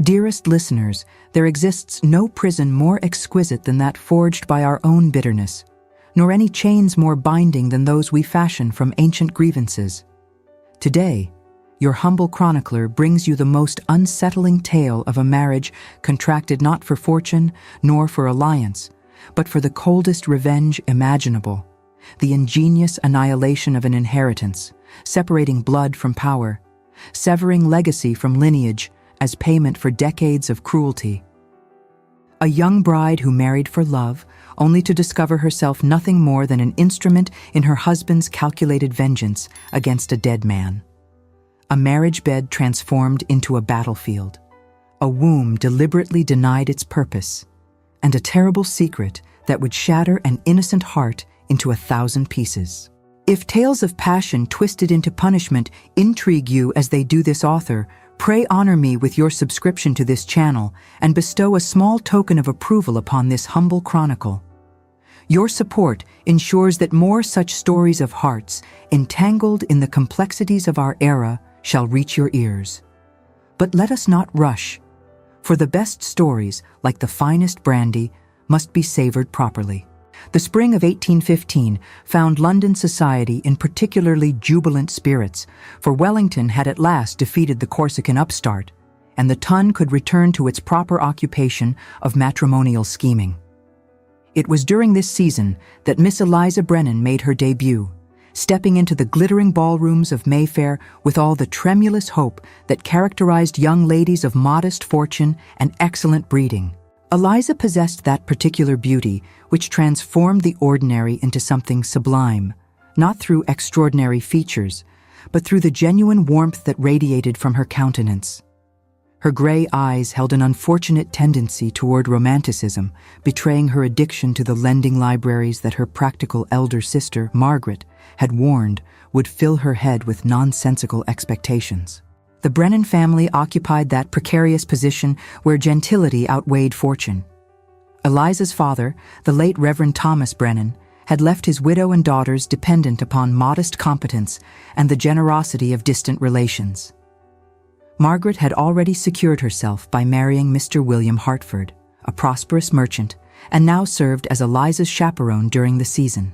Dearest listeners, there exists no prison more exquisite than that forged by our own bitterness, nor any chains more binding than those we fashion from ancient grievances. Today, your humble chronicler brings you the most unsettling tale of a marriage contracted not for fortune nor for alliance, but for the coldest revenge imaginable, the ingenious annihilation of an inheritance, separating blood from power, severing legacy from lineage as payment for decades of cruelty. A young bride who married for love, only to discover herself nothing more than an instrument in her husband's calculated vengeance against a dead man. A marriage bed transformed into a battlefield, a womb deliberately denied its purpose, and a terrible secret that would shatter an innocent heart into 1,000 pieces. If tales of passion twisted into punishment intrigue you as they do this author, pray honor me with your subscription to this channel and bestow a small token of approval upon this humble chronicle. Your support ensures that more such stories of hearts, entangled in the complexities of our era, shall reach your ears. But let us not rush, for the best stories, like the finest brandy, must be savored properly. The spring of 1815 found London society in particularly jubilant spirits, for Wellington had at last defeated the Corsican upstart, and the Tun could return to its proper occupation of matrimonial scheming. It was during this season that Miss Eliza Brennan made her debut, stepping into the glittering ballrooms of Mayfair with all the tremulous hope that characterized young ladies of modest fortune and excellent breeding. Eliza possessed that particular beauty which transformed the ordinary into something sublime, not through extraordinary features, but through the genuine warmth that radiated from her countenance. Her gray eyes held an unfortunate tendency toward romanticism, betraying her addiction to the lending libraries that her practical elder sister, Margaret, had warned would fill her head with nonsensical expectations. The Brennan family occupied that precarious position where gentility outweighed fortune. Eliza's father, the late Reverend Thomas Brennan, had left his widow and daughters dependent upon modest competence and the generosity of distant relations. Margaret had already secured herself by marrying Mr. William Hartford, a prosperous merchant, and now served as Eliza's chaperone during the season.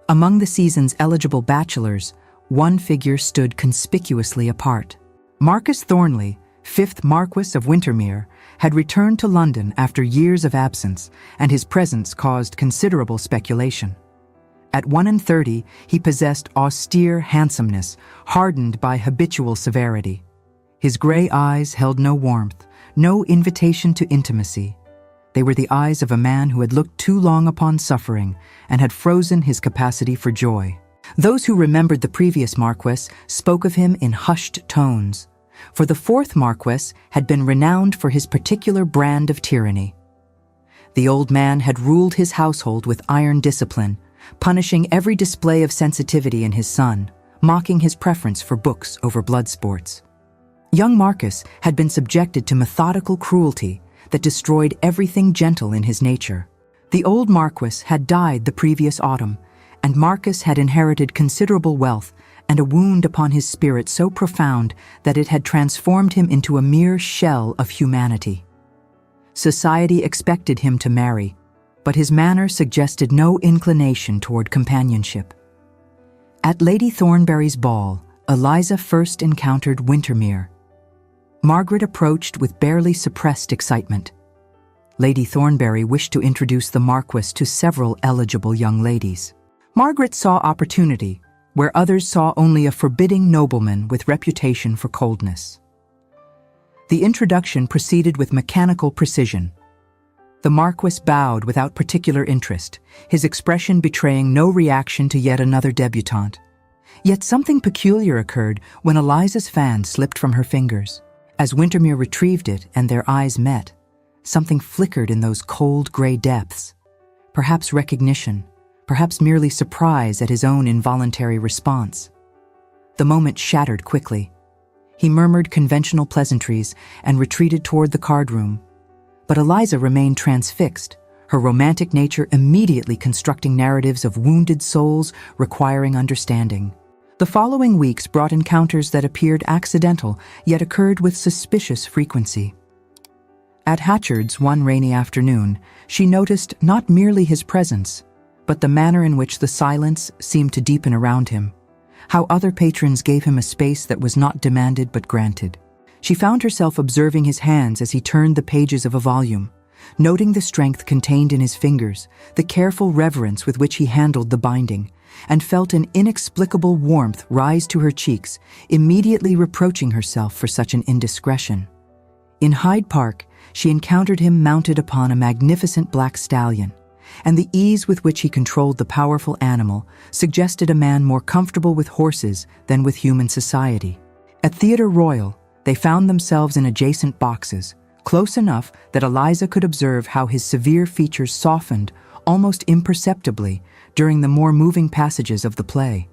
Among the season's eligible bachelors, one figure stood conspicuously apart. Marcus Thornley, 5th Marquess of Wintermere, had returned to London after years of absence, and his presence caused considerable speculation. At 31, he possessed austere handsomeness, hardened by habitual severity. His gray eyes held no warmth, no invitation to intimacy. They were the eyes of a man who had looked too long upon suffering and had frozen his capacity for joy. Those who remembered the previous Marquess spoke of him in hushed tones, for the 4th Marquess had been renowned for his particular brand of tyranny. The old man had ruled his household with iron discipline, punishing every display of sensitivity in his son, mocking his preference for books over blood sports. Young Marcus had been subjected to methodical cruelty that destroyed everything gentle in his nature. The old Marquess had died the previous autumn, and Marcus had inherited considerable wealth and a wound upon his spirit so profound that it had transformed him into a mere shell of humanity. Society expected him to marry, but his manner suggested no inclination toward companionship. At Lady Thornbury's ball, Eliza first encountered Wintermere. Margaret approached with barely suppressed excitement. Lady Thornbury wished to introduce the Marquess to several eligible young ladies. Margaret saw opportunity where others saw only a forbidding nobleman with reputation for coldness. The introduction proceeded with mechanical precision. The Marquess bowed without particular interest, his expression betraying no reaction to yet another debutante. Yet something peculiar occurred when Eliza's fan slipped from her fingers. As Wintermere retrieved it and their eyes met, something flickered in those cold gray depths. Perhaps recognition, perhaps merely surprise at his own involuntary response. The moment shattered quickly. He murmured conventional pleasantries and retreated toward the card room. But Eliza remained transfixed, her romantic nature immediately constructing narratives of wounded souls requiring understanding. The following weeks brought encounters that appeared accidental, yet occurred with suspicious frequency. At Hatchard's one rainy afternoon, she noticed not merely his presence, but the manner in which the silence seemed to deepen around him, how other patrons gave him a space that was not demanded but granted. She found herself observing his hands as he turned the pages of a volume, noting the strength contained in his fingers, the careful reverence with which he handled the binding, and felt an inexplicable warmth rise to her cheeks, immediately reproaching herself for such an indiscretion. In Hyde Park, she encountered him mounted upon a magnificent black stallion, and the ease with which he controlled the powerful animal suggested a man more comfortable with horses than with human society. At Theatre Royal, they found themselves in adjacent boxes, close enough that Eliza could observe how his severe features softened almost imperceptibly during the more moving passages of the play.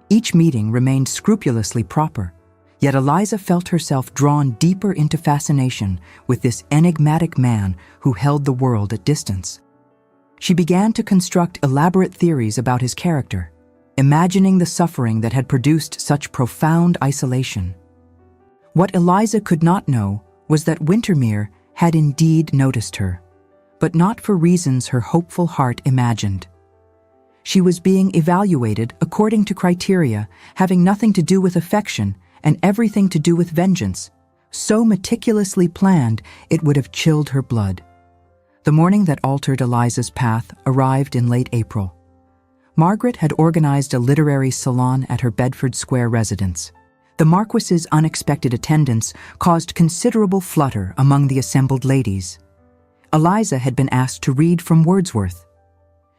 Each meeting remained scrupulously proper, yet Eliza felt herself drawn deeper into fascination with this enigmatic man who held the world at distance. She began to construct elaborate theories about his character, imagining the suffering that had produced such profound isolation. What Eliza could not know was that Wintermere had indeed noticed her, but not for reasons her hopeful heart imagined. She was being evaluated according to criteria having nothing to do with affection and everything to do with vengeance, so meticulously planned it would have chilled her blood. The morning that altered Eliza's path arrived in late April. Margaret had organized a literary salon at her Bedford Square residence. The Marquis's unexpected attendance caused considerable flutter among the assembled ladies. Eliza had been asked to read from Wordsworth.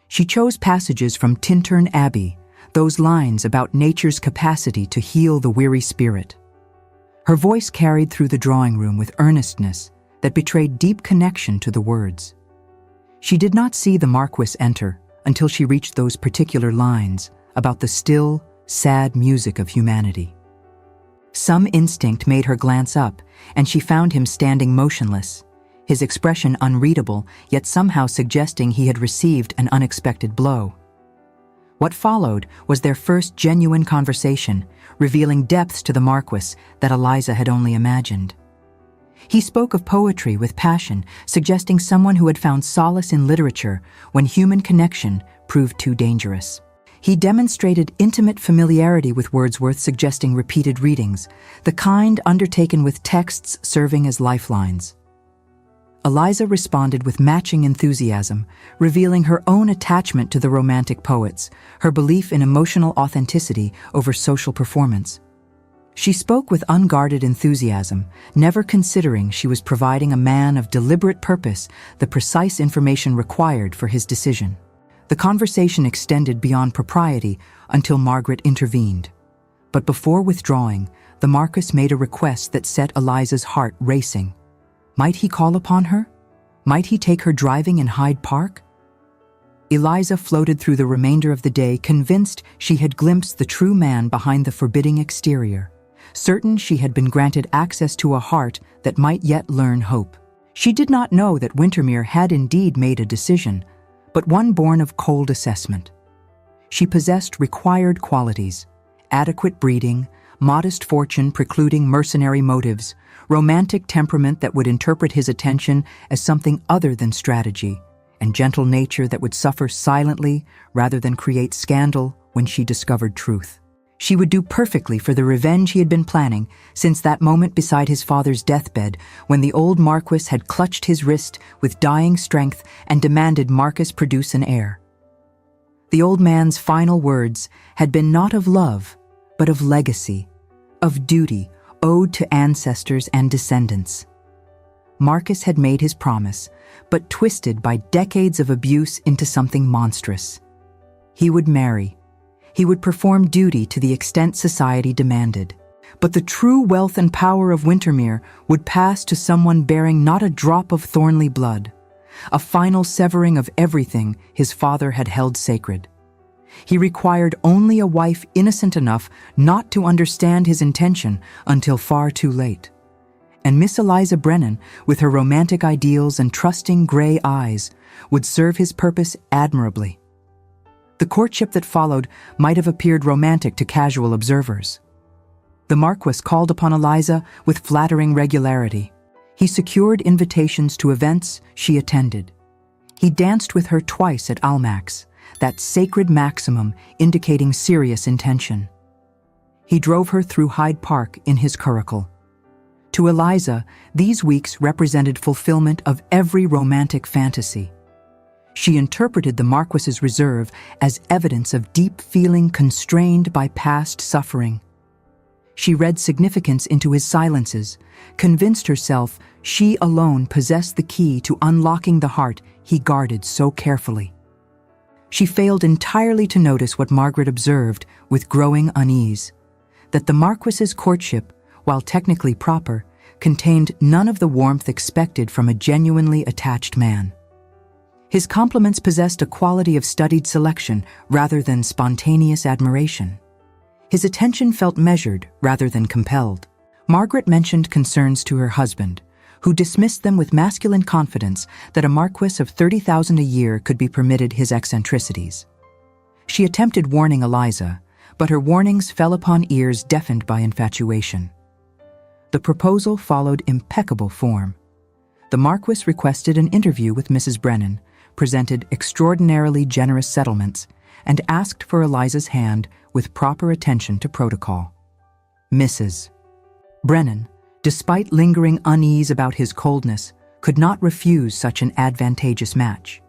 She chose passages from Tintern Abbey, those lines about nature's capacity to heal the weary spirit. Her voice carried through the drawing room with earnestness that betrayed deep connection to the words. She did not see the Marquis enter until she reached those particular lines about the still, sad music of humanity. Some instinct made her glance up, and she found him standing motionless, his expression unreadable, yet somehow suggesting he had received an unexpected blow. What followed was their first genuine conversation, revealing depths to the Marquis that Eliza had only imagined. He spoke of poetry with passion, suggesting someone who had found solace in literature when human connection proved too dangerous. He demonstrated intimate familiarity with Wordsworth, suggesting repeated readings, the kind undertaken with texts serving as lifelines. Eliza responded with matching enthusiasm, revealing her own attachment to the Romantic poets, her belief in emotional authenticity over social performance. She spoke with unguarded enthusiasm, never considering she was providing a man of deliberate purpose the precise information required for his decision. The conversation extended beyond propriety until Margaret intervened. But before withdrawing, the Marquis made a request that set Eliza's heart racing. Might he call upon her? Might he take her driving in Hyde Park? Eliza floated through the remainder of the day, convinced she had glimpsed the true man behind the forbidding exterior, certain she had been granted access to a heart that might yet learn hope. She did not know that Wintermere had indeed made a decision, but one born of cold assessment. She possessed required qualities: adequate breeding, modest fortune precluding mercenary motives, romantic temperament that would interpret his attention as something other than strategy, and gentle nature that would suffer silently rather than create scandal when she discovered truth. She would do perfectly for the revenge he had been planning since that moment beside his father's deathbed when the old Marquis had clutched his wrist with dying strength and demanded Marcus produce an heir. The old man's final words had been not of love, but of legacy, of duty owed to ancestors and descendants. Marcus had made his promise, but twisted by decades of abuse into something monstrous. He would marry. He would perform duty to the extent society demanded. But the true wealth and power of Wintermere would pass to someone bearing not a drop of Thornley blood, a final severing of everything his father had held sacred. He required only a wife innocent enough not to understand his intention until far too late. And Miss Eliza Brennan, with her romantic ideals and trusting gray eyes, would serve his purpose admirably. The courtship that followed might have appeared romantic to casual observers. The Marquis called upon Eliza with flattering regularity. He secured invitations to events she attended. He danced with her twice at Almack's, that sacred maximum indicating serious intention. He drove her through Hyde Park in his curricle. To Eliza, these weeks represented fulfillment of every romantic fantasy. She interpreted the Marquis's reserve as evidence of deep feeling constrained by past suffering. She read significance into his silences, convinced herself she alone possessed the key to unlocking the heart he guarded so carefully. She failed entirely to notice what Margaret observed with growing unease, that the Marquis's courtship, while technically proper, contained none of the warmth expected from a genuinely attached man. His compliments possessed a quality of studied selection rather than spontaneous admiration. His attention felt measured rather than compelled. Margaret mentioned concerns to her husband, who dismissed them with masculine confidence that a marquis of 30,000 a year could be permitted his eccentricities. She attempted warning Eliza, but her warnings fell upon ears deafened by infatuation. The proposal followed impeccable form. The Marquis requested an interview with Mrs. Brennan, presented extraordinarily generous settlements, and asked for Eliza's hand with proper attention to protocol. Mrs. Brennan, despite lingering unease about his coldness, could not refuse such an advantageous match.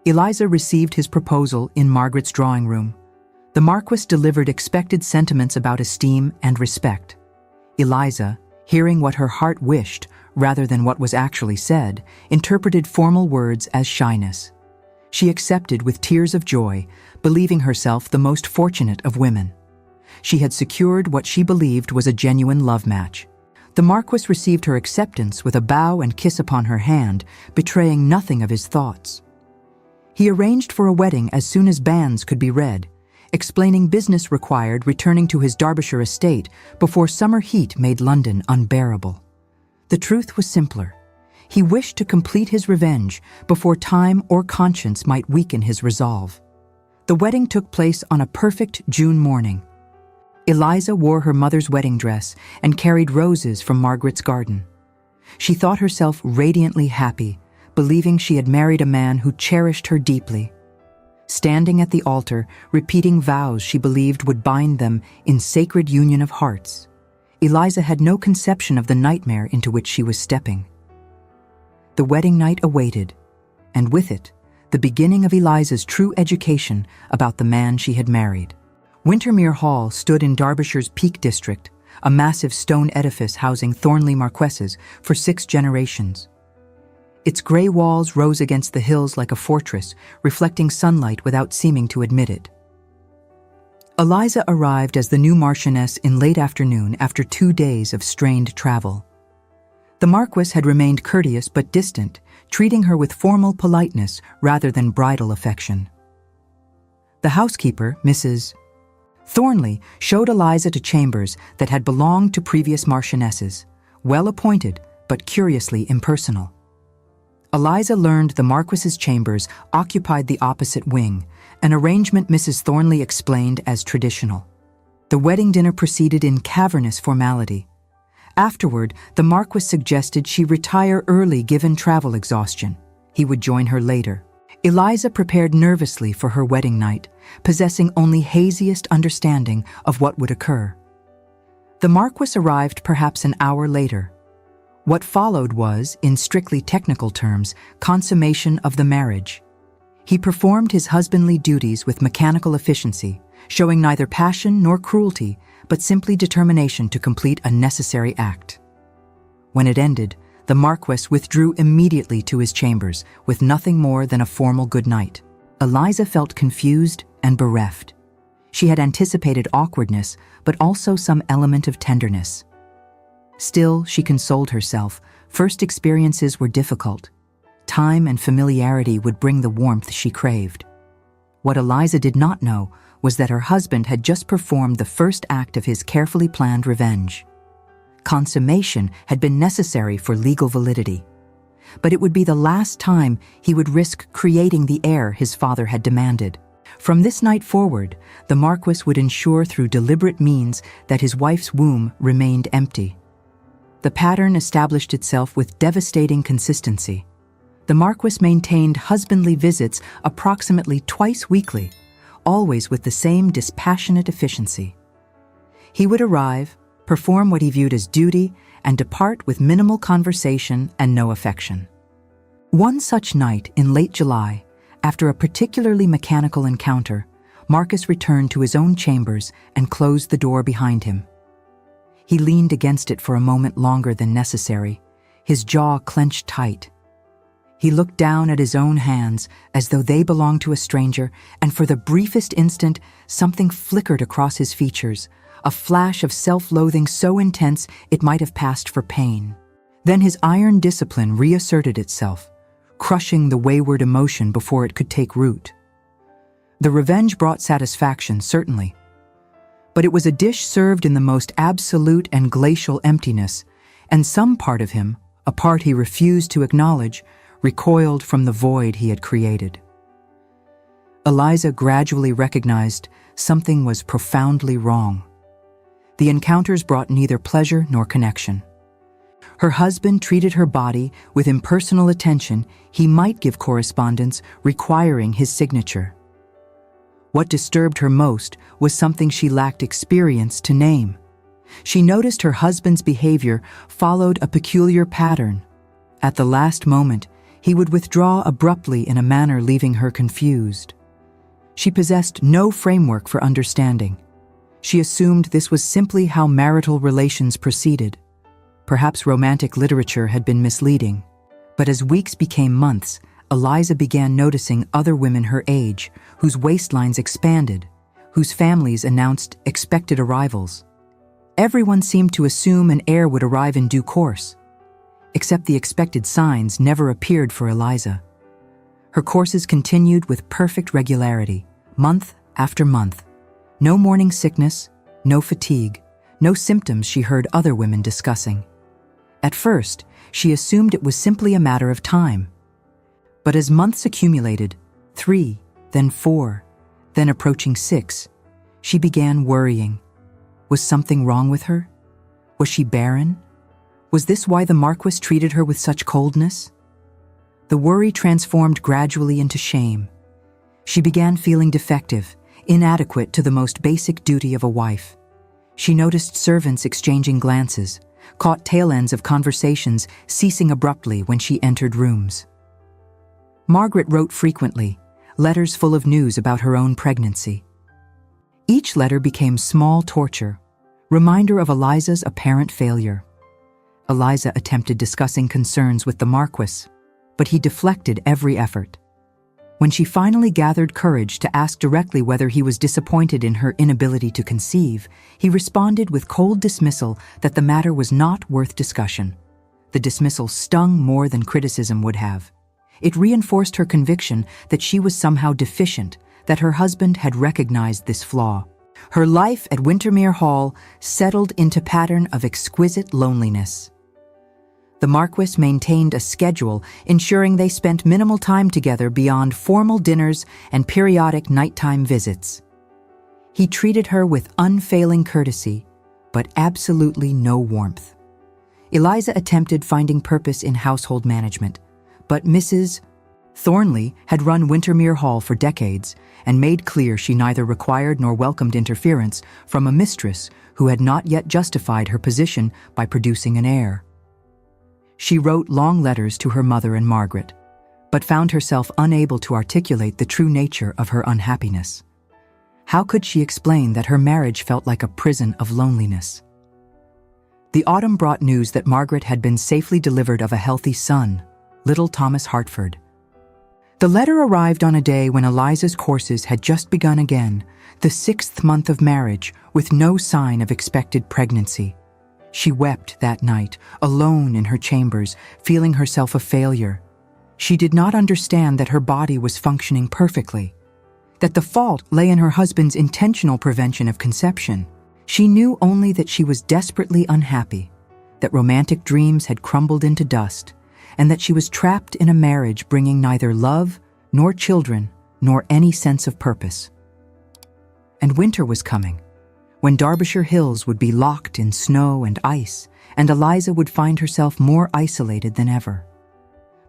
Eliza received his proposal in Margaret's drawing room. The Marquis delivered expected sentiments about esteem and respect. Eliza, hearing what her heart wished rather than what was actually said, interpreted formal words as shyness. She accepted with tears of joy, believing herself the most fortunate of women. She had secured what she believed was a genuine love match. The Marquis received her acceptance with a bow and kiss upon her hand, betraying nothing of his thoughts. He arranged for a wedding as soon as banns could be read, explaining business required returning to his Derbyshire estate before summer heat made London unbearable. The truth was simpler. He wished to complete his revenge before time or conscience might weaken his resolve. The wedding took place on a perfect June morning. Eliza wore her mother's wedding dress and carried roses from Margaret's garden. She thought herself radiantly happy, believing she had married a man who cherished her deeply. Standing at the altar, repeating vows she believed would bind them in sacred union of hearts, Eliza had no conception of the nightmare into which she was stepping. The wedding night awaited, and with it, the beginning of Eliza's true education about the man she had married. Wintermere Hall stood in Derbyshire's Peak District, a massive stone edifice housing Thornley Marquesses for 6 generations. Its grey walls rose against the hills like a fortress, reflecting sunlight without seeming to admit it. Eliza arrived as the new Marchioness in late afternoon after 2 days of strained travel. The Marquis had remained courteous but distant, treating her with formal politeness rather than bridal affection. The housekeeper, Mrs. Thornley, showed Eliza to chambers that had belonged to previous Marchionesses, well appointed but curiously impersonal. Eliza learned the Marquis's chambers occupied the opposite wing, an arrangement Mrs. Thornley explained as traditional. The wedding dinner proceeded in cavernous formality. Afterward, the Marquis suggested she retire early given travel exhaustion. He would join her later. Eliza prepared nervously for her wedding night, possessing only haziest understanding of what would occur. The Marquis arrived perhaps an hour later. What followed was, in strictly technical terms, consummation of the marriage. He performed his husbandly duties with mechanical efficiency, showing neither passion nor cruelty, but simply determination to complete a necessary act. When it ended, the Marquis withdrew immediately to his chambers with nothing more than a formal good night. Eliza felt confused and bereft. She had anticipated awkwardness, but also some element of tenderness. Still, she consoled herself, first experiences were difficult. Time and familiarity would bring the warmth she craved. What Eliza did not know was that her husband had just performed the first act of his carefully planned revenge. Consummation had been necessary for legal validity, but it would be the last time he would risk creating the heir his father had demanded. From this night forward, the Marquis would ensure through deliberate means that his wife's womb remained empty. The pattern established itself with devastating consistency. The Marquis maintained husbandly visits approximately twice weekly, always with the same dispassionate efficiency. He would arrive, perform what he viewed as duty, and depart with minimal conversation and no affection. One such night in late July, after a particularly mechanical encounter, Marcus returned to his own chambers and closed the door behind him. He leaned against it for a moment longer than necessary, his jaw clenched tight. He looked down at his own hands as though they belonged to a stranger, and for the briefest instant, something flickered across his features, a flash of self-loathing so intense it might have passed for pain. Then his iron discipline reasserted itself, crushing the wayward emotion before it could take root. The revenge brought satisfaction, certainly, but it was a dish served in the most absolute and glacial emptiness, and some part of him, a part he refused to acknowledge, recoiled from the void he had created. Eliza gradually recognized something was profoundly wrong. The encounters brought neither pleasure nor connection. Her husband treated her body with impersonal attention he might give correspondence requiring his signature. What disturbed her most was something she lacked experience to name. She noticed her husband's behavior followed a peculiar pattern. At the last moment, he would withdraw abruptly in a manner leaving her confused. She possessed no framework for understanding. She assumed this was simply how marital relations proceeded. Perhaps romantic literature had been misleading. But as weeks became months, Eliza began noticing other women her age, whose waistlines expanded, whose families announced expected arrivals. Everyone seemed to assume an heir would arrive in due course. Except the expected signs never appeared for Eliza. Her courses continued with perfect regularity, month after month. No morning sickness, no fatigue, no symptoms she heard other women discussing. At first, she assumed it was simply a matter of time. But as months accumulated, 3, then 4, then approaching 6, she began worrying. Was something wrong with her? Was she barren? Was this why the Marquis treated her with such coldness? The worry transformed gradually into shame. She began feeling defective, inadequate to the most basic duty of a wife. She noticed servants exchanging glances, caught tail ends of conversations ceasing abruptly when she entered rooms. Margaret wrote frequently, letters full of news about her own pregnancy. Each letter became small torture, reminder of Eliza's apparent failure. Eliza attempted discussing concerns with the Marquis, but he deflected every effort. When she finally gathered courage to ask directly whether he was disappointed in her inability to conceive, he responded with cold dismissal that the matter was not worth discussion. The dismissal stung more than criticism would have. It reinforced her conviction that she was somehow deficient, that her husband had recognized this flaw. Her life at Wintermere Hall settled into a pattern of exquisite loneliness. The Marquis maintained a schedule ensuring they spent minimal time together beyond formal dinners and periodic nighttime visits. He treated her with unfailing courtesy, but absolutely no warmth. Eliza attempted finding purpose in household management, but Mrs. Thornley had run Wintermere Hall for decades and made clear she neither required nor welcomed interference from a mistress who had not yet justified her position by producing an heir. She wrote long letters to her mother and Margaret, but found herself unable to articulate the true nature of her unhappiness. How could she explain that her marriage felt like a prison of loneliness? The autumn brought news that Margaret had been safely delivered of a healthy son, little Thomas Hartford. The letter arrived on a day when Eliza's courses had just begun again, the 6th month of marriage, with no sign of expected pregnancy. She wept that night, alone in her chambers, feeling herself a failure. She did not understand that her body was functioning perfectly, that the fault lay in her husband's intentional prevention of conception. She knew only that she was desperately unhappy, that romantic dreams had crumbled into dust, and that she was trapped in a marriage bringing neither love nor children, nor any sense of purpose. And winter was coming, when Derbyshire hills would be locked in snow and ice, and Eliza would find herself more isolated than ever.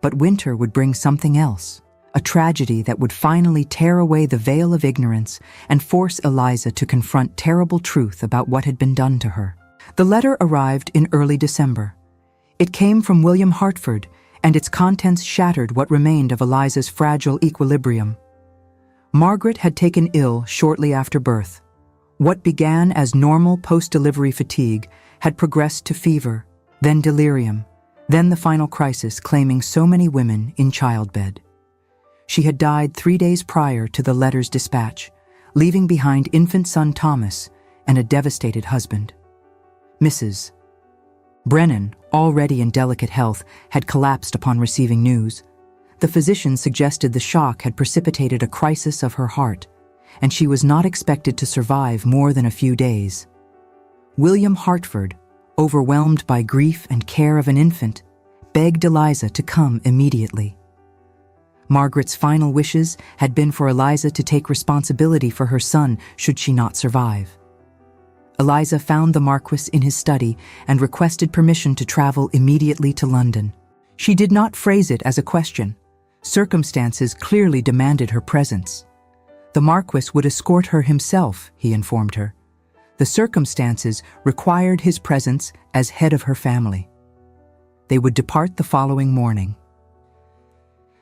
But winter would bring something else, a tragedy that would finally tear away the veil of ignorance and force Eliza to confront terrible truth about what had been done to her. The letter arrived in early December. It came from William Hartford, and its contents shattered what remained of Eliza's fragile equilibrium. Margaret had taken ill shortly after birth. What began as normal post-delivery fatigue had progressed to fever, then delirium, then the final crisis claiming so many women in childbed. She had died 3 days prior to the letter's dispatch, leaving behind infant son Thomas and a devastated husband. Mrs. Brennan, already in delicate health, had collapsed upon receiving news. The physician suggested the shock had precipitated a crisis of her heart, and she was not expected to survive more than a few days. William Hartford, overwhelmed by grief and care of an infant, begged Eliza to come immediately. Margaret's final wishes had been for Eliza to take responsibility for her son should she not survive. Eliza found the Marquis in his study and requested permission to travel immediately to London. She did not phrase it as a question. Circumstances clearly demanded her presence. The Marquis would escort her himself, he informed her. The circumstances required his presence as head of her family. They would depart the following morning.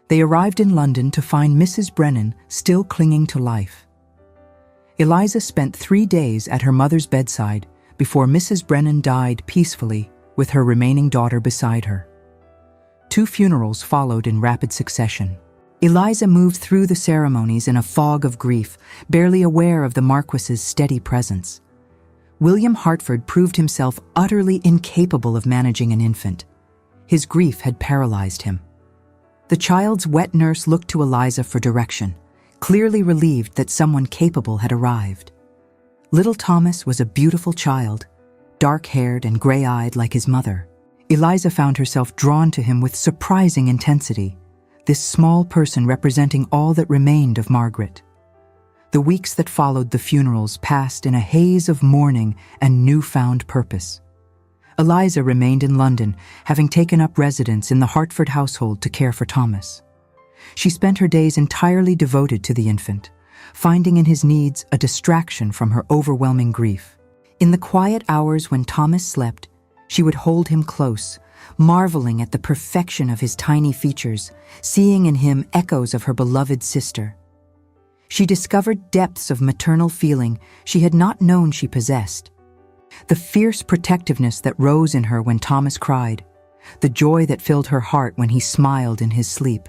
They arrived in London to find Mrs. Brennan still clinging to life. Eliza spent 3 days at her mother's bedside before Mrs. Brennan died peacefully with her remaining daughter beside her. 2 funerals followed in rapid succession. Eliza moved through the ceremonies in a fog of grief, barely aware of the Marquis's steady presence. William Hartford proved himself utterly incapable of managing an infant. His grief had paralyzed him. The child's wet nurse looked to Eliza for direction, clearly relieved that someone capable had arrived. Little Thomas was a beautiful child, dark-haired and gray-eyed like his mother. Eliza found herself drawn to him with surprising intensity, this small person representing all that remained of Margaret. The weeks that followed the funerals passed in a haze of mourning and newfound purpose. Eliza remained in London, having taken up residence in the Hartford household to care for Thomas. She spent her days entirely devoted to the infant, finding in his needs a distraction from her overwhelming grief. In the quiet hours when Thomas slept, she would hold him close, marveling at the perfection of his tiny features, seeing in him echoes of her beloved sister. She discovered depths of maternal feeling she had not known she possessed. The fierce protectiveness that rose in her when Thomas cried, the joy that filled her heart when he smiled in his sleep,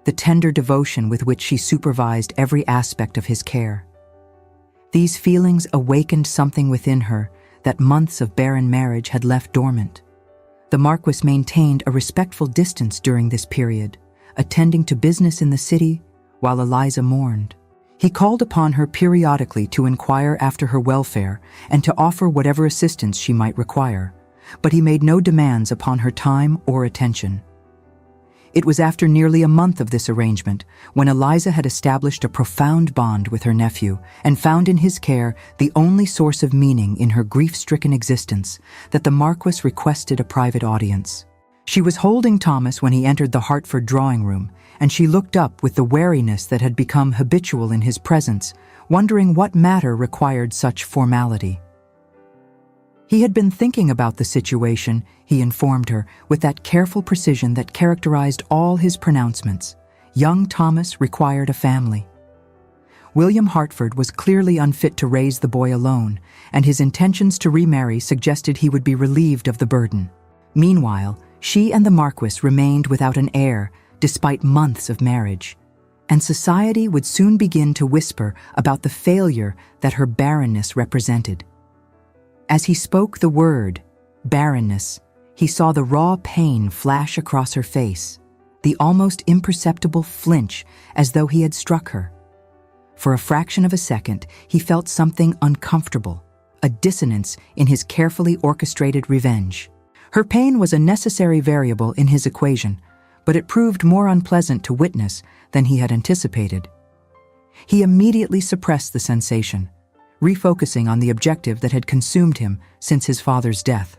the tender devotion with which she supervised every aspect of his care. These feelings awakened something within her that months of barren marriage had left dormant. The Marquis maintained a respectful distance during this period, attending to business in the city while Eliza mourned. He called upon her periodically to inquire after her welfare and to offer whatever assistance she might require, but he made no demands upon her time or attention. It was after nearly a month of this arrangement, when Eliza had established a profound bond with her nephew and found in his care the only source of meaning in her grief-stricken existence, that the Marquis requested a private audience. She was holding Thomas when he entered the Hartford drawing room, and she looked up with the wariness that had become habitual in his presence, wondering what matter required such formality. He had been thinking about the situation, he informed her, with that careful precision that characterized all his pronouncements. Young Thomas required a family. William Hartford was clearly unfit to raise the boy alone, and his intentions to remarry suggested he would be relieved of the burden. Meanwhile, she and the Marquis remained without an heir, despite months of marriage, and society would soon begin to whisper about the failure that her barrenness represented. As he spoke the word, barrenness, he saw the raw pain flash across her face, the almost imperceptible flinch as though he had struck her. For a fraction of a second, he felt something uncomfortable, a dissonance in his carefully orchestrated revenge. Her pain was a necessary variable in his equation, but it proved more unpleasant to witness than he had anticipated. He immediately suppressed the sensation, refocusing on the objective that had consumed him since his father's death.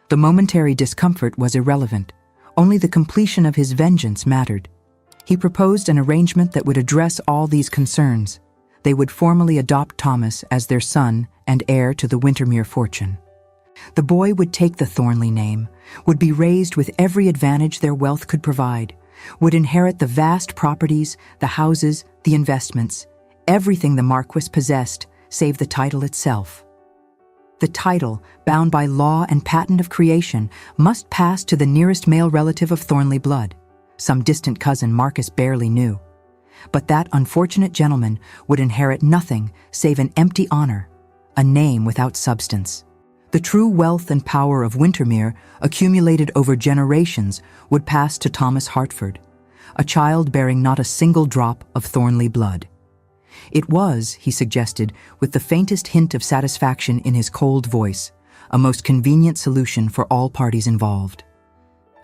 The momentary discomfort was irrelevant. Only the completion of his vengeance mattered. He proposed an arrangement that would address all these concerns. They would formally adopt Thomas as their son and heir to the Wintermere fortune. The boy would take the Thornley name, would be raised with every advantage their wealth could provide, would inherit the vast properties, the houses, the investments, everything the Marquess possessed, save the title itself. The title, bound by law and patent of creation, must pass to the nearest male relative of Thornley blood, some distant cousin Marcus barely knew. But that unfortunate gentleman would inherit nothing save an empty honor, a name without substance. The true wealth and power of Wintermere, accumulated over generations, would pass to Thomas Hartford, a child bearing not a single drop of Thornley blood. It was, he suggested, with the faintest hint of satisfaction in his cold voice, a most convenient solution for all parties involved.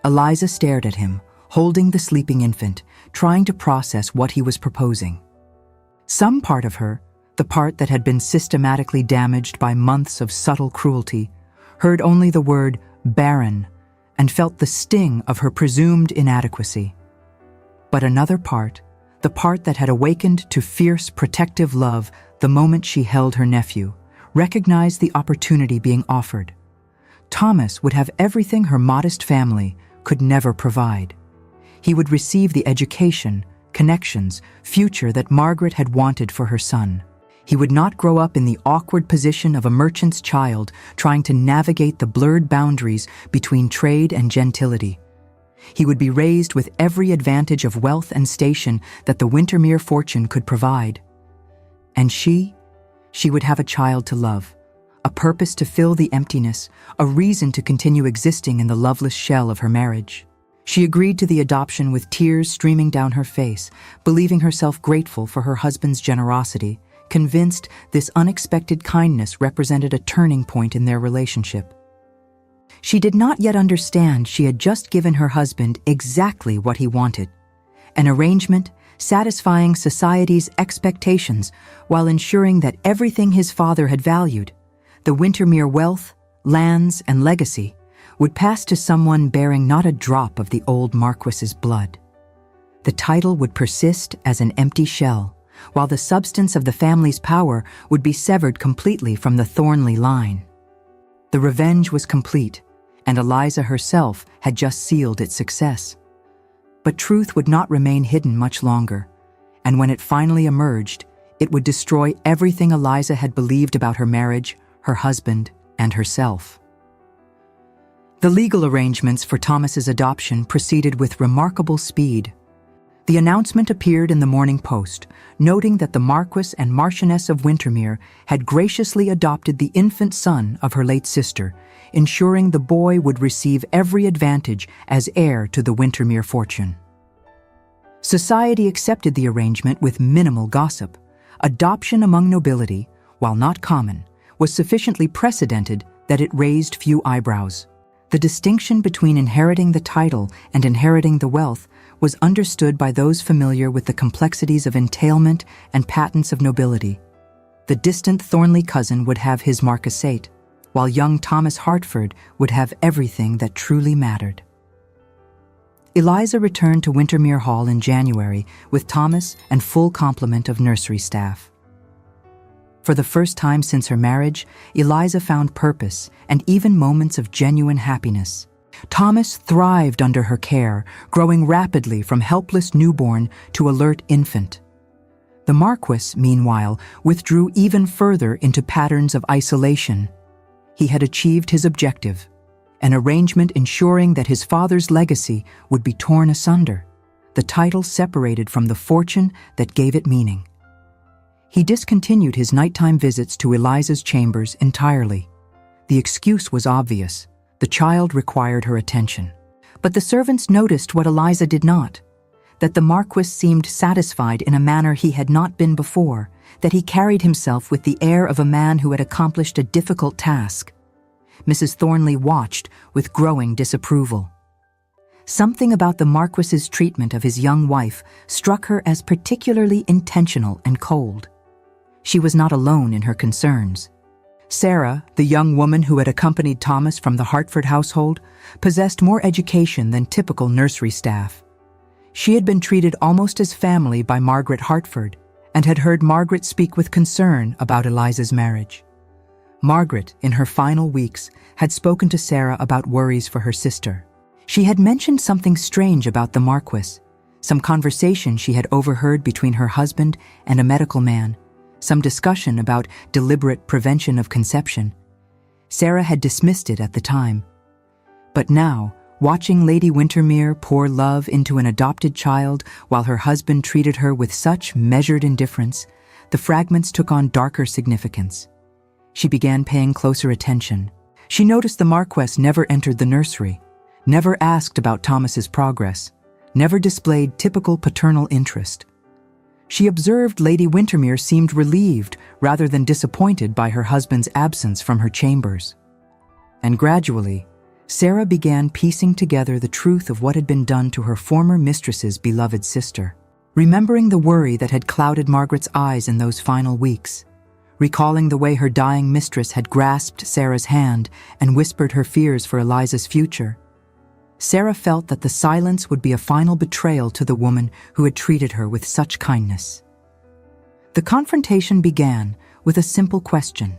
Eliza stared at him, holding the sleeping infant, trying to process what he was proposing. Some part of her, the part that had been systematically damaged by months of subtle cruelty, heard only the word barren and felt the sting of her presumed inadequacy. But another part, the part that had awakened to fierce protective love the moment she held her nephew, recognized the opportunity being offered. Thomas would have everything her modest family could never provide. He would receive the education, connections, future that Margaret had wanted for her son. He would not grow up in the awkward position of a merchant's child trying to navigate the blurred boundaries between trade and gentility. He would be raised with every advantage of wealth and station that the Wintermere fortune could provide. And she would have a child to love, a purpose to fill the emptiness, a reason to continue existing in the loveless shell of her marriage. She agreed to the adoption with tears streaming down her face, believing herself grateful for her husband's generosity, convinced this unexpected kindness represented a turning point in their relationship. She did not yet understand she had just given her husband exactly what he wanted, an arrangement satisfying society's expectations while ensuring that everything his father had valued, the Wintermere wealth, lands, and legacy, would pass to someone bearing not a drop of the old Marquess's blood. The title would persist as an empty shell, while the substance of the family's power would be severed completely from the Thornley line. The revenge was complete, and Eliza herself had just sealed its success. But truth would not remain hidden much longer, and when it finally emerged, it would destroy everything Eliza had believed about her marriage, her husband, and herself. The legal arrangements for Thomas's adoption proceeded with remarkable speed. The announcement appeared in the Morning Post, noting that the Marquess and Marchioness of Wintermere had graciously adopted the infant son of her late sister, ensuring the boy would receive every advantage as heir to the Wintermere fortune. Society accepted the arrangement with minimal gossip. Adoption among nobility, while not common, was sufficiently precedented that it raised few eyebrows. The distinction between inheriting the title and inheriting the wealth was understood by those familiar with the complexities of entailment and patents of nobility. The distant Thornley cousin would have his marquessate, while young Thomas Hartford would have everything that truly mattered. Eliza returned to Wintermere Hall in January with Thomas and full complement of nursery staff. For the first time since her marriage, Eliza found purpose and even moments of genuine happiness. Thomas thrived under her care, growing rapidly from helpless newborn to alert infant. The Marquess, meanwhile, withdrew even further into patterns of isolation. He had achieved his objective, an arrangement ensuring that his father's legacy would be torn asunder, the title separated from the fortune that gave it meaning. He discontinued his nighttime visits to Eliza's chambers entirely. The excuse was obvious. The child required her attention. But the servants noticed what Eliza did not, that the Marquess seemed satisfied in a manner he had not been before, that he carried himself with the air of a man who had accomplished a difficult task. Mrs. Thornley watched with growing disapproval. Something about the Marquis's treatment of his young wife struck her as particularly intentional and cold. She was not alone in her concerns. Sarah, the young woman who had accompanied Thomas from the Hertford household, possessed more education than typical nursery staff. She had been treated almost as family by Margaret Hertford and had heard Margaret speak with concern about Eliza's marriage. Margaret, in her final weeks, had spoken to Sarah about worries for her sister. She had mentioned something strange about the Marquis, some conversation she had overheard between her husband and a medical man, some discussion about deliberate prevention of conception. Sarah had dismissed it at the time. But now, watching Lady Windermere pour love into an adopted child while her husband treated her with such measured indifference, the fragments took on darker significance. She began paying closer attention. She noticed the Marquess never entered the nursery, never asked about Thomas's progress, never displayed typical paternal interest. She observed Lady Windermere seemed relieved rather than disappointed by her husband's absence from her chambers. And gradually, Sarah began piecing together the truth of what had been done to her former mistress's beloved sister. Remembering the worry that had clouded Margaret's eyes in those final weeks, recalling the way her dying mistress had grasped Sarah's hand and whispered her fears for Eliza's future, Sarah felt that the silence would be a final betrayal to the woman who had treated her with such kindness. The confrontation began with a simple question.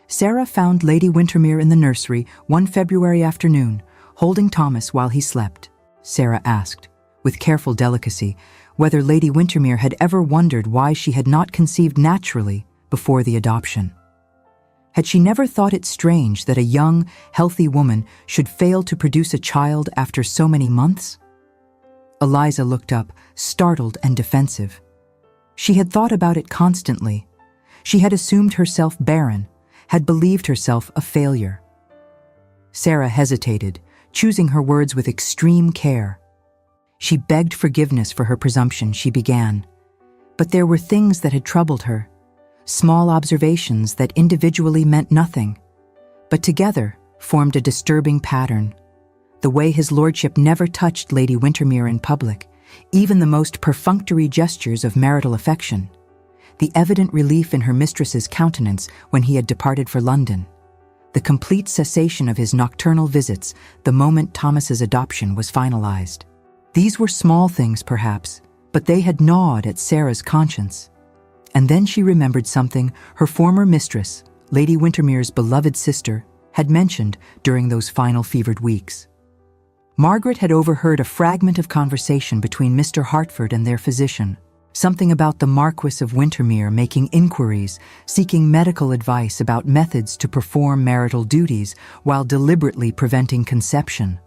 Sarah found Lady Windermere in the nursery one February afternoon, holding Thomas while he slept. Sarah asked, with careful delicacy, whether Lady Windermere had ever wondered why she had not conceived naturally before the adoption. Had she never thought it strange that a young, healthy woman should fail to produce a child after so many months? Eliza looked up, startled and defensive. She had thought about it constantly. She had assumed herself barren, had believed herself a failure. Sarah hesitated, choosing her words with extreme care. She begged forgiveness for her presumption, she began. But there were things that had troubled her. Small observations that individually meant nothing, but together formed a disturbing pattern. The way his lordship never touched Lady Windermere in public, even the most perfunctory gestures of marital affection. The evident relief in her mistress's countenance when he had departed for London. The complete cessation of his nocturnal visits the moment Thomas's adoption was finalized. These were small things, perhaps, but they had gnawed at Sarah's conscience. And then she remembered something her former mistress, Lady Windermere's beloved sister, had mentioned during those final fevered weeks. Margaret had overheard a fragment of conversation between Mr. Hertford and their physician, something about the Marquis of Windermere making inquiries, seeking medical advice about methods to perform marital duties while deliberately preventing conception.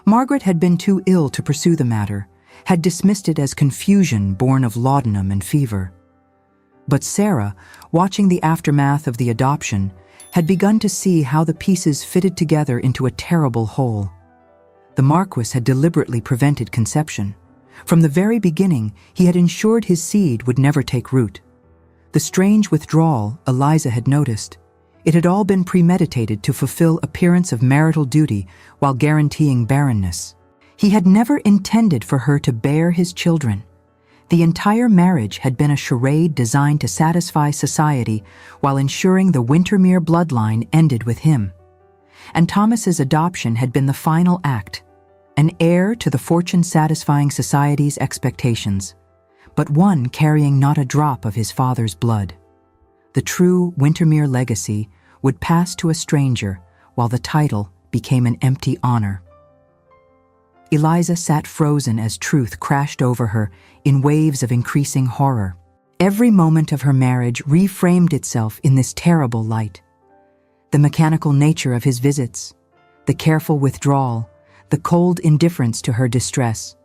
Margaret had been too ill to pursue the matter, had dismissed it as confusion born of laudanum and fever. But Sarah, watching the aftermath of the adoption, had begun to see how the pieces fitted together into a terrible whole. The Marquis had deliberately prevented conception. From the very beginning, he had ensured his seed would never take root. The strange withdrawal Eliza had noticed, it had all been premeditated to fulfill appearance of marital duty while guaranteeing barrenness. He had never intended for her to bear his children. The entire marriage had been a charade designed to satisfy society while ensuring the Windermere bloodline ended with him. And Thomas's adoption had been the final act, an heir to the fortune-satisfying society's expectations, but one carrying not a drop of his father's blood. The true Windermere legacy would pass to a stranger, while the title became an empty honor. Eliza sat frozen as truth crashed over her in waves of increasing horror. Every moment of her marriage reframed itself in this terrible light. The mechanical nature of his visits, the careful withdrawal, the cold indifference to her distress,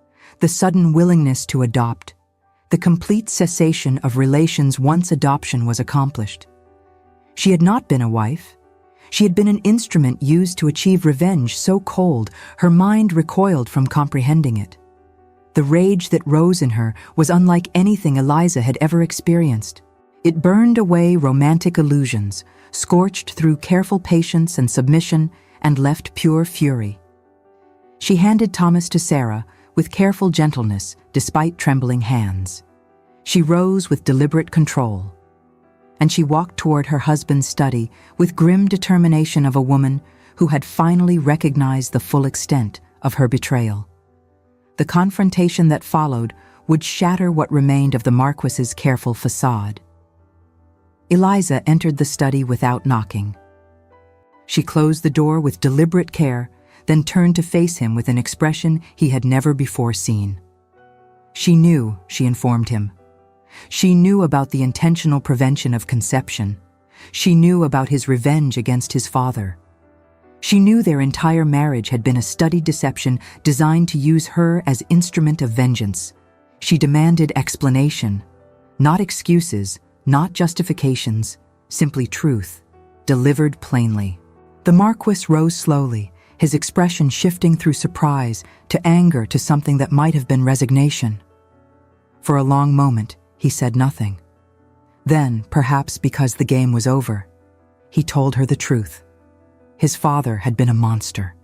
the sudden willingness to adopt, the complete cessation of relations once adoption was accomplished. She had not been a wife. She had been an instrument used to achieve revenge so cold her mind recoiled from comprehending it. The rage that rose in her was unlike anything Eliza had ever experienced. It burned away romantic illusions, scorched through careful patience and submission, and left pure fury. She She handed Thomas to Sarah with careful gentleness despite trembling hands. She rose with deliberate control, and she walked toward her husband's study with grim determination of a woman who had finally recognized the full extent of her betrayal. The confrontation that followed would shatter what remained of the Marquis's careful facade. Eliza entered the study without knocking. She closed the door with deliberate care, then turned to face him with an expression he had never before seen. She knew, she informed him. She knew about the intentional prevention of conception. She knew about his revenge against his father. She knew their entire marriage had been a studied deception designed to use her as instrument of vengeance. She demanded explanation, not excuses, not justifications, simply truth, delivered plainly. The Marquis rose slowly, his expression shifting through surprise to anger to something that might have been resignation. For a long moment, he said nothing. Then, perhaps because the game was over, he told her the truth. His father had been a monster.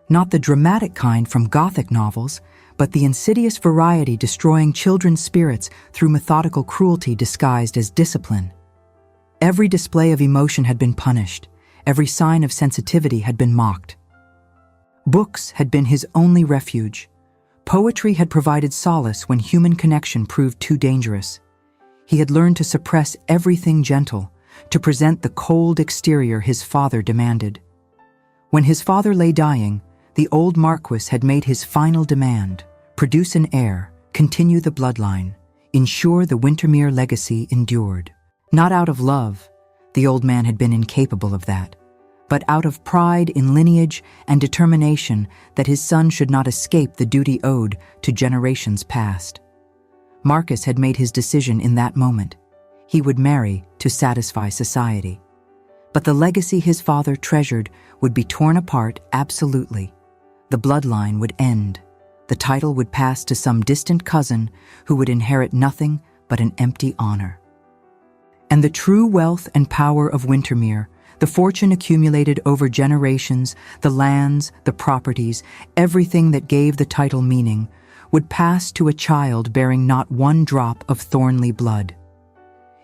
Not the dramatic kind from Gothic novels, but the insidious variety destroying children's spirits through methodical cruelty disguised as discipline. Every display of emotion had been punished. Every sign of sensitivity had been mocked. Books had been his only refuge. Poetry had provided solace when human connection proved too dangerous. He had learned to suppress everything gentle, to present the cold exterior his father demanded. When his father lay dying, the old Marquis had made his final demand: produce an heir, continue the bloodline, ensure the Wintermere legacy endured. Not out of love, the old man had been incapable of that, but out of pride in lineage and determination that his son should not escape the duty owed to generations past. Marcus had made his decision in that moment. He would marry to satisfy society. But the legacy his father treasured would be torn apart absolutely. The bloodline would end. The title would pass to some distant cousin who would inherit nothing but an empty honor. And the true wealth and power of Wintermere, the fortune accumulated over generations, the lands, the properties, everything that gave the title meaning, would pass to a child bearing not one drop of Thornley blood.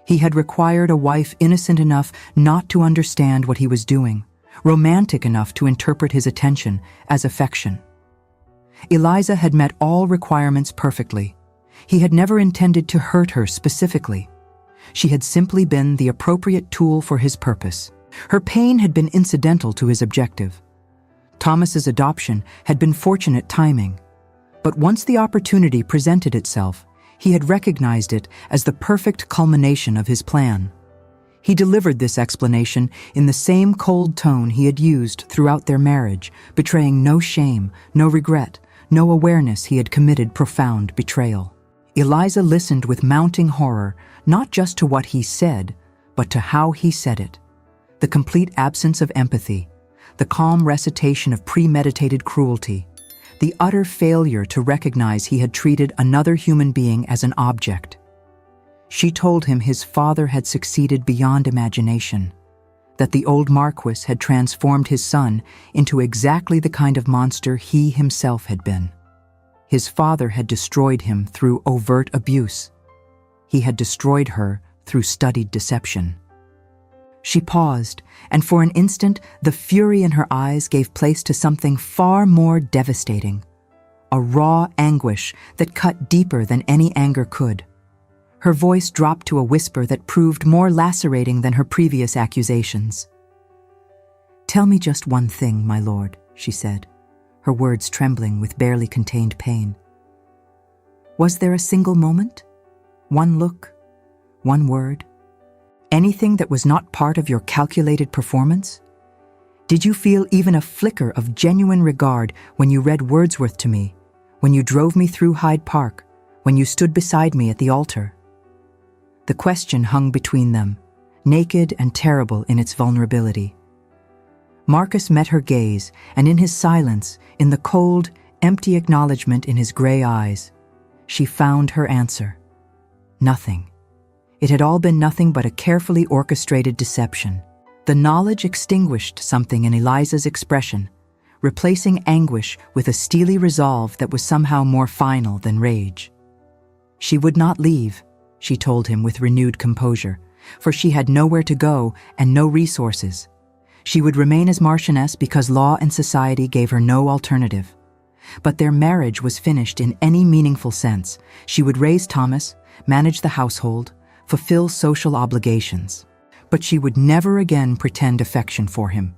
He had required a wife innocent enough not to understand what he was doing, romantic enough to interpret his attention as affection. Eliza had met all requirements perfectly. He had never intended to hurt her specifically. She had simply been the appropriate tool for his purpose. Her pain had been incidental to his objective. Thomas's adoption had been fortunate timing. But once the opportunity presented itself, he had recognized it as the perfect culmination of his plan. He delivered this explanation in the same cold tone he had used throughout their marriage, betraying no shame, no regret, no awareness he had committed profound betrayal. Eliza listened with mounting horror, not just to what he said, but to how he said it. The complete absence of empathy, the calm recitation of premeditated cruelty, the utter failure to recognize he had treated another human being as an object. She told him his father had succeeded beyond imagination, that the old Marquis had transformed his son into exactly the kind of monster he himself had been. His father had destroyed him through overt abuse. He had destroyed her through studied deception. She paused, and for an instant the fury in her eyes gave place to something far more devastating, a raw anguish that cut deeper than any anger could. Her voice dropped to a whisper that proved more lacerating than her previous accusations. "Tell me just one thing, my lord," she said, her words trembling with barely contained pain. "Was there a single moment? One look? One word? Anything that was not part of your calculated performance? Did you feel even a flicker of genuine regard when you read Wordsworth to me, when you drove me through Hyde Park, when you stood beside me at the altar?" The question hung between them, naked and terrible in its vulnerability. Marcus met her gaze, and in his silence, in the cold, empty acknowledgement in his gray eyes, she found her answer. Nothing. It had all been nothing but a carefully orchestrated deception. The knowledge extinguished something in Eliza's expression, replacing anguish with a steely resolve that was somehow more final than rage. She would not leave, she told him with renewed composure, for she had nowhere to go and no resources. She would remain as Marchioness because law and society gave her no alternative. But their marriage was finished in any meaningful sense. She would raise Thomas, manage the household, fulfill social obligations. But she would never again pretend affection for him.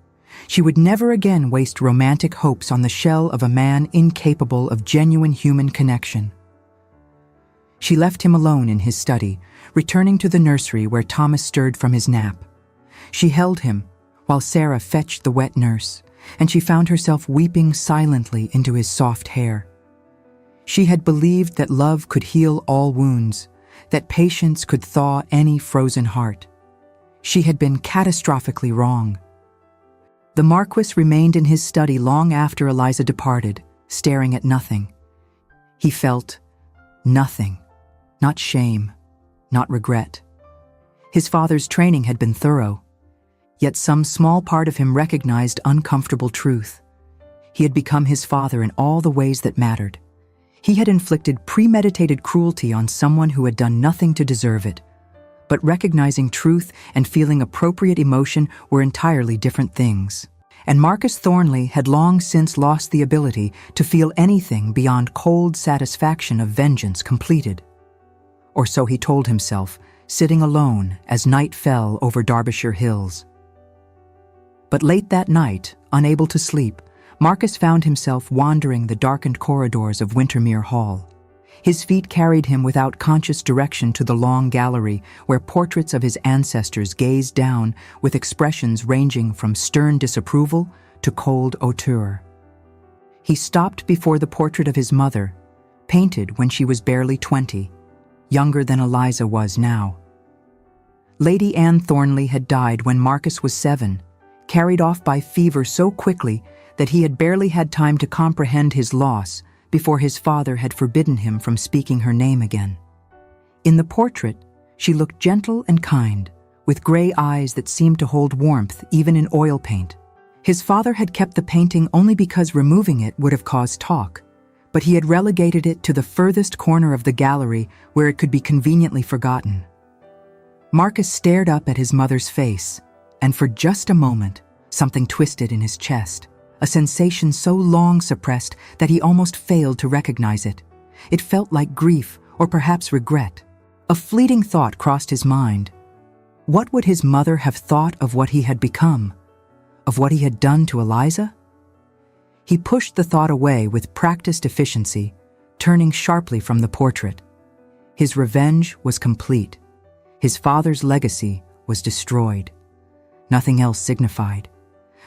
She would never again waste romantic hopes on the shell of a man incapable of genuine human connection. She left him alone in his study, returning to the nursery where Thomas stirred from his nap. She held him while Sarah fetched the wet nurse, and she found herself weeping silently into his soft hair. She had believed that love could heal all wounds, that patience could thaw any frozen heart. She had been catastrophically wrong. The Marquis remained in his study long after Eliza departed, staring at nothing. He felt nothing, not shame, not regret. His father's training had been thorough, yet some small part of him recognized uncomfortable truth. He had become his father in all the ways that mattered. He had inflicted premeditated cruelty on someone who had done nothing to deserve it. But recognizing truth and feeling appropriate emotion were entirely different things. And Marcus Thornley had long since lost the ability to feel anything beyond cold satisfaction of vengeance completed. Or so he told himself, sitting alone as night fell over Derbyshire hills. But late that night, unable to sleep, Marcus found himself wandering the darkened corridors of Wintermere Hall. His feet carried him without conscious direction to the long gallery where portraits of his ancestors gazed down with expressions ranging from stern disapproval to cold hauteur. He stopped before the portrait of his mother, painted when she was barely 20, younger than Eliza was now. Lady Anne Thornley had died when Marcus was 7, carried off by fever so quickly that he had barely had time to comprehend his loss before his father had forbidden him from speaking her name again. In the portrait, she looked gentle and kind, with gray eyes that seemed to hold warmth even in oil paint. His father had kept the painting only because removing it would have caused talk, but he had relegated it to the furthest corner of the gallery where it could be conveniently forgotten. Marcus stared up at his mother's face, and for just a moment, something twisted in his chest. A sensation so long suppressed that he almost failed to recognize it. It felt like grief or perhaps regret. A fleeting thought crossed his mind. What would his mother have thought of what he had become? Of what he had done to Eliza? He pushed the thought away with practiced efficiency, turning sharply from the portrait. His revenge was complete. His father's legacy was destroyed. Nothing else signified.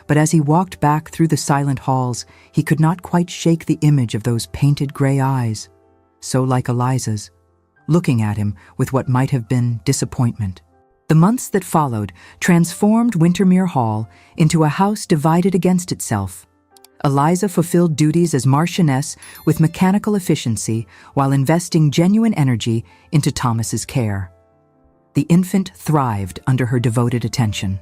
But as he walked back through the silent halls, he could not quite shake the image of those painted gray eyes, so like Eliza's, looking at him with what might have been disappointment. The months that followed transformed Wintermere Hall into a house divided against itself. Eliza fulfilled duties as Marchioness with mechanical efficiency while investing genuine energy into Thomas's care. The infant thrived under her devoted attention.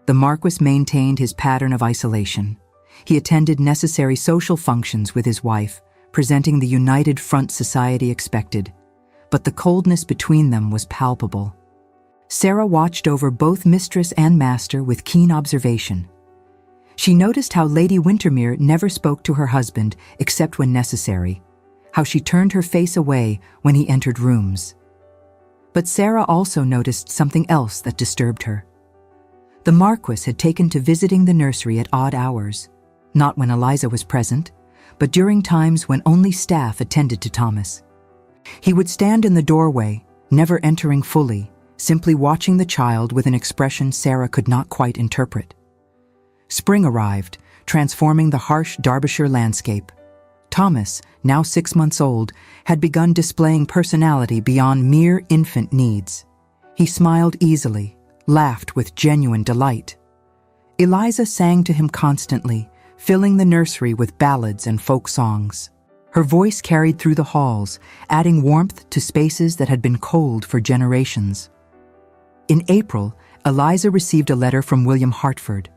The Marquis maintained his pattern of isolation. He attended necessary social functions with his wife, presenting the united front society expected. But the coldness between them was palpable. Sarah watched over both mistress and master with keen observation. She noticed how Lady Wintermere never spoke to her husband except when necessary, how she turned her face away when he entered rooms. But Sarah also noticed something else that disturbed her. The Marquis had taken to visiting the nursery at odd hours, not when Eliza was present, but during times when only staff attended to Thomas. He would stand in the doorway, never entering fully, simply watching the child with an expression Sarah could not quite interpret. Spring arrived, transforming the harsh Derbyshire landscape. Thomas, now 6 months old, had begun displaying personality beyond mere infant needs. He smiled easily, laughed with genuine delight. Eliza sang to him constantly, filling the nursery with ballads and folk songs. Her voice carried through the halls, adding warmth to spaces that had been cold for generations. In April, Eliza received a letter from William Hartford.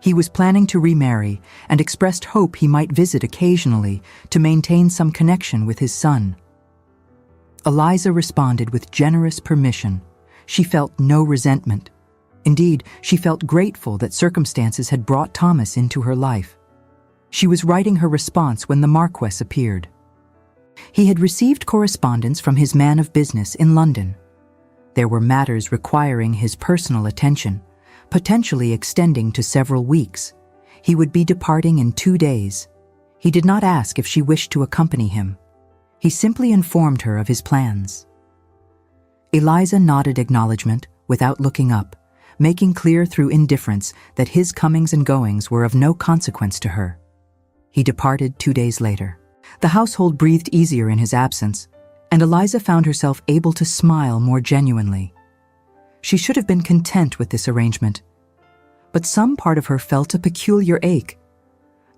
He was planning to remarry and expressed hope he might visit occasionally to maintain some connection with his son. Eliza responded with generous permission. She felt no resentment. Indeed, she felt grateful that circumstances had brought Thomas into her life. She was writing her response when the Marquess appeared. He had received correspondence from his man of business in London. There were matters requiring his personal attention, potentially extending to several weeks. He would be departing in 2 days. He did not ask if she wished to accompany him. He simply informed her of his plans. Eliza nodded acknowledgement without looking up, making clear through indifference that his comings and goings were of no consequence to her. He departed 2 days later. The household breathed easier in his absence, and Eliza found herself able to smile more genuinely. She should have been content with this arrangement, but some part of her felt a peculiar ache,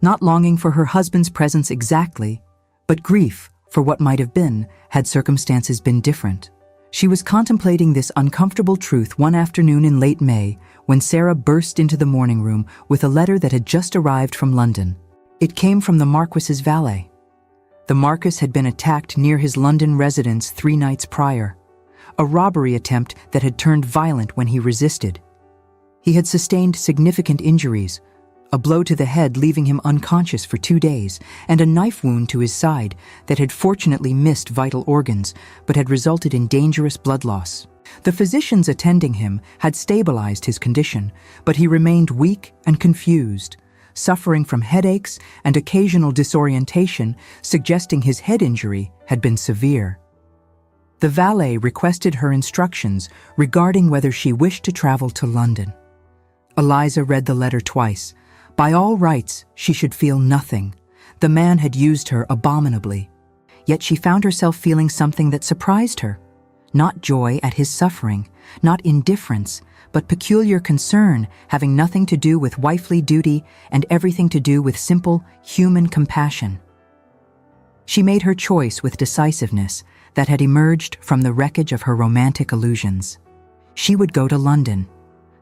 not longing for her husband's presence exactly, but grief for what might have been had circumstances been different. She was contemplating this uncomfortable truth one afternoon in late May when Sarah burst into the morning room with a letter that had just arrived from London. It came from the Marquess's valet. The Marquess had been attacked near his London residence 3 nights prior, a robbery attempt that had turned violent when he resisted. He had sustained significant injuries, a blow to the head leaving him unconscious for 2 days, and a knife wound to his side that had fortunately missed vital organs but had resulted in dangerous blood loss. The physicians attending him had stabilized his condition, but he remained weak and confused, suffering from headaches and occasional disorientation, suggesting his head injury had been severe. The valet requested her instructions regarding whether she wished to travel to London. Eliza read the letter twice. By all rights, she should feel nothing. The man had used her abominably. Yet she found herself feeling something that surprised her. Not joy at his suffering, not indifference, but peculiar concern having nothing to do with wifely duty and everything to do with simple human compassion. She made her choice with decisiveness that had emerged from the wreckage of her romantic illusions. She would go to London,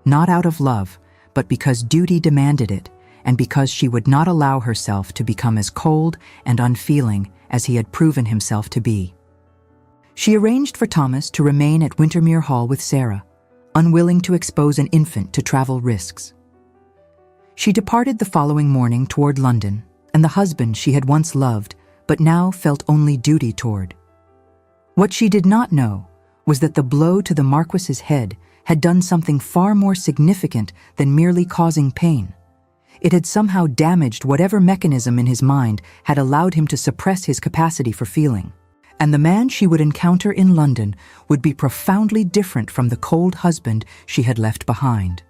not out of love, but because duty demanded it, and because she would not allow herself to become as cold and unfeeling as he had proven himself to be. She arranged for Thomas to remain at Wintermere Hall with Sarah, unwilling to expose an infant to travel risks. She departed the following morning toward London, and the husband she had once loved, but now felt only duty toward. What she did not know was that the blow to the Marquess's head had done something far more significant than merely causing pain. It had somehow damaged whatever mechanism in his mind had allowed him to suppress his capacity for feeling. And the man she would encounter in London would be profoundly different from the cold husband she had left behind.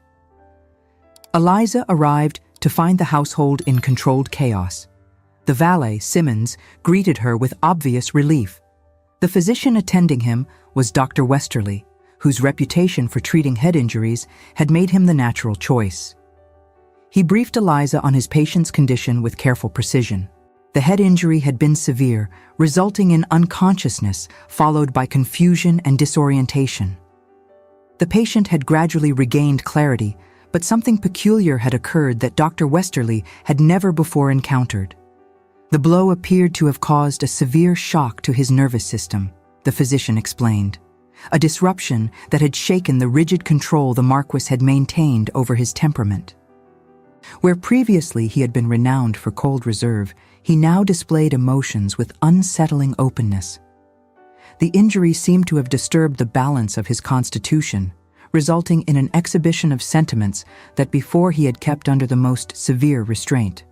Eliza arrived to find the household in controlled chaos. The valet, Simmons, greeted her with obvious relief. The physician attending him was Dr. Westerly, whose reputation for treating head injuries had made him the natural choice. He briefed Eliza on his patient's condition with careful precision. The head injury had been severe, resulting in unconsciousness followed by confusion and disorientation. The patient had gradually regained clarity, but something peculiar had occurred that Dr. Westerly had never before encountered. The blow appeared to have caused a severe shock to his nervous system, the physician explained, a disruption that had shaken the rigid control the Marquess had maintained over his temperament. Where previously he had been renowned for cold reserve, he now displayed emotions with unsettling openness. The injury seemed to have disturbed the balance of his constitution, resulting in an exhibition of sentiments that before he had kept under the most severe restraint.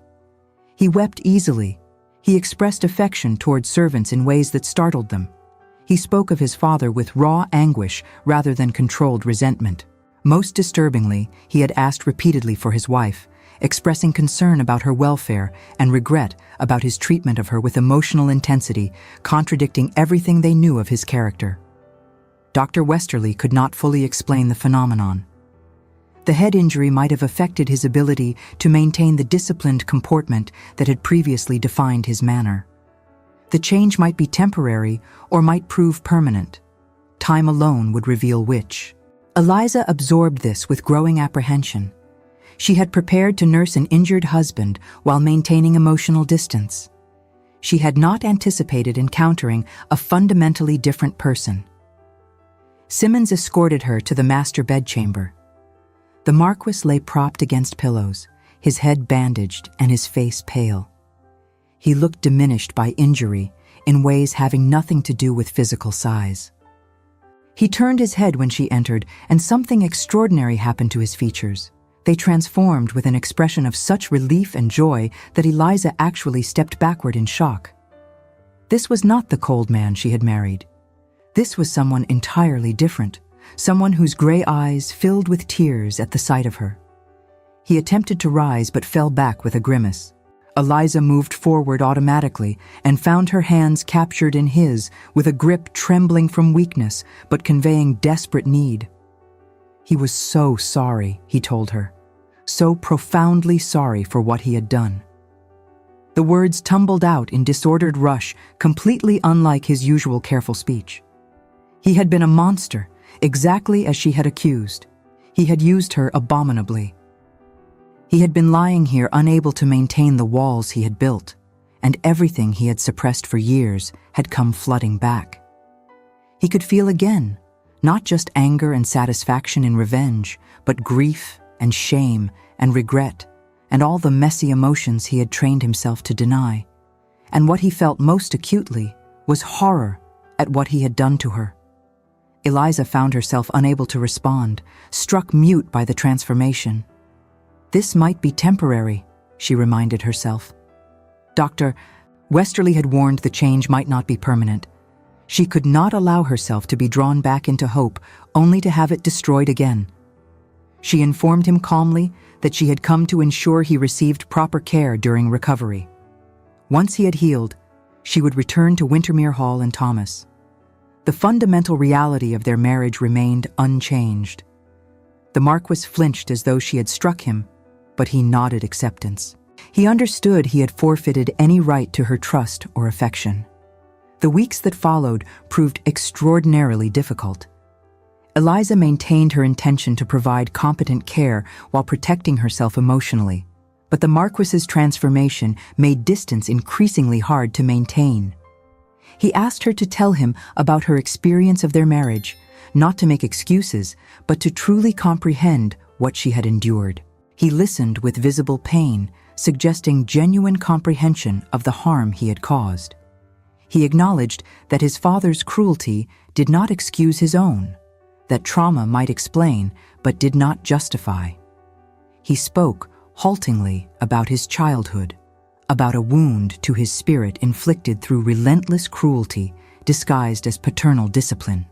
He wept easily. He expressed affection toward servants in ways that startled them. He spoke of his father with raw anguish rather than controlled resentment. Most disturbingly, he had asked repeatedly for his wife, expressing concern about her welfare and regret about his treatment of her with emotional intensity, contradicting everything they knew of his character. Dr. Westerly could not fully explain the phenomenon. The head injury might have affected his ability to maintain the disciplined comportment that had previously defined his manner. The change might be temporary or might prove permanent. Time alone would reveal which. Eliza absorbed this with growing apprehension. She had prepared to nurse an injured husband while maintaining emotional distance. She had not anticipated encountering a fundamentally different person. Simmons escorted her to the master bedchamber. The Marquis lay propped against pillows, his head bandaged and his face pale. He looked diminished by injury in ways having nothing to do with physical size. He turned his head when she entered, and something extraordinary happened to his features. They transformed with an expression of such relief and joy that Eliza actually stepped backward in shock. This was not the cold man she had married. This was someone entirely different, someone whose gray eyes filled with tears at the sight of her. He attempted to rise but fell back with a grimace. Eliza moved forward automatically and found her hands captured in his, with a grip trembling from weakness but conveying desperate need. He was so sorry, he told her, so profoundly sorry for what he had done. The words tumbled out in disordered rush, completely unlike his usual careful speech. He had been a monster, exactly as she had accused. He had used her abominably. He had been lying here unable to maintain the walls he had built, and everything he had suppressed for years had come flooding back. He could feel again, not just anger and satisfaction in revenge, but grief and shame and regret, and all the messy emotions he had trained himself to deny. And what he felt most acutely was horror at what he had done to her. Eliza found herself unable to respond, struck mute by the transformation. This might be temporary, she reminded herself. Dr. Westerly had warned the change might not be permanent. She could not allow herself to be drawn back into hope, only to have it destroyed again. She informed him calmly that she had come to ensure he received proper care during recovery. Once he had healed, she would return to Wintermere Hall and Thomas. The fundamental reality of their marriage remained unchanged. The Marquis flinched as though she had struck him, but he nodded acceptance. He understood he had forfeited any right to her trust or affection. The weeks that followed proved extraordinarily difficult. Eliza maintained her intention to provide competent care while protecting herself emotionally, but the Marquis's transformation made distance increasingly hard to maintain. He asked her to tell him about her experience of their marriage, not to make excuses, but to truly comprehend what she had endured. He listened with visible pain, suggesting genuine comprehension of the harm he had caused. He acknowledged that his father's cruelty did not excuse his own, that trauma might explain but did not justify. He spoke haltingly about his childhood, about a wound to his spirit inflicted through relentless cruelty disguised as paternal discipline.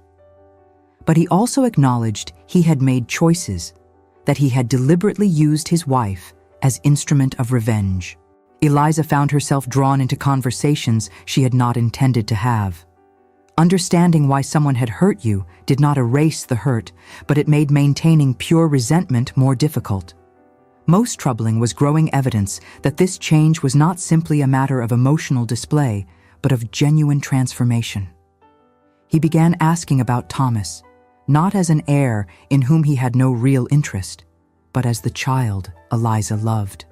But he also acknowledged he had made choices, that he had deliberately used his wife as instrument of revenge. Eliza found herself drawn into conversations she had not intended to have. Understanding why someone had hurt you did not erase the hurt, but it made maintaining pure resentment more difficult. Most troubling was growing evidence that this change was not simply a matter of emotional display, but of genuine transformation. He began asking about Thomas, not as an heir in whom he had no real interest, but as the child Eliza loved.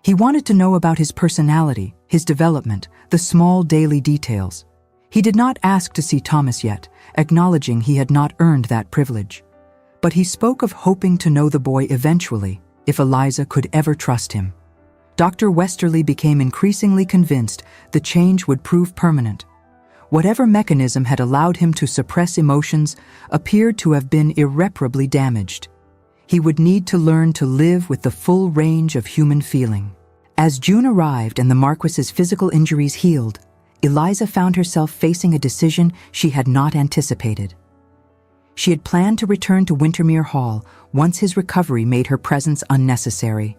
He wanted to know about his personality, his development, the small daily details. He did not ask to see Thomas yet, acknowledging he had not earned that privilege. But he spoke of hoping to know the boy eventually, if Eliza could ever trust him. Dr. Westerly became increasingly convinced the change would prove permanent. Whatever mechanism had allowed him to suppress emotions appeared to have been irreparably damaged. He would need to learn to live with the full range of human feeling. As June arrived and the Marquis's physical injuries healed, Eliza found herself facing a decision she had not anticipated. She had planned to return to Wintermere Hall once his recovery made her presence unnecessary.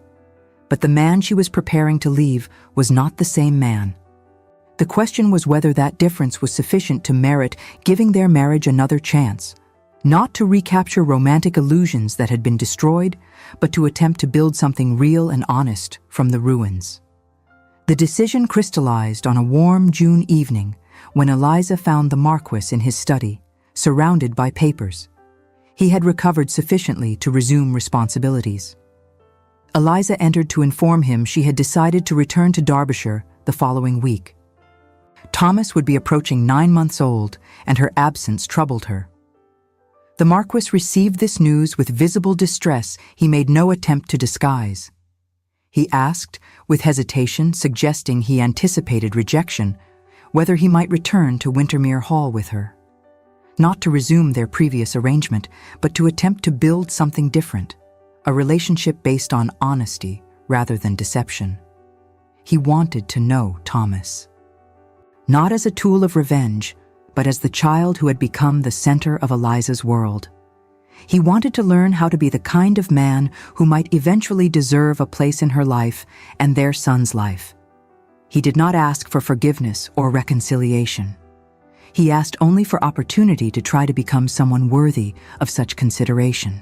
But the man she was preparing to leave was not the same man. The question was whether that difference was sufficient to merit giving their marriage another chance, not to recapture romantic illusions that had been destroyed, but to attempt to build something real and honest from the ruins. The decision crystallized on a warm June evening when Eliza found the Marquis in his study, surrounded by papers. He had recovered sufficiently to resume responsibilities. Eliza entered to inform him she had decided to return to Derbyshire the following week. Thomas would be approaching 9 months old, and her absence troubled her. The Marquis received this news with visible distress he made no attempt to disguise. He asked, with hesitation suggesting he anticipated rejection, whether he might return to Wintermere Hall with her. Not to resume their previous arrangement, but to attempt to build something different, a relationship based on honesty rather than deception. He wanted to know Thomas. Not as a tool of revenge, but as the child who had become the center of Eliza's world. He wanted to learn how to be the kind of man who might eventually deserve a place in her life and their son's life. He did not ask for forgiveness or reconciliation. He asked only for opportunity to try to become someone worthy of such consideration.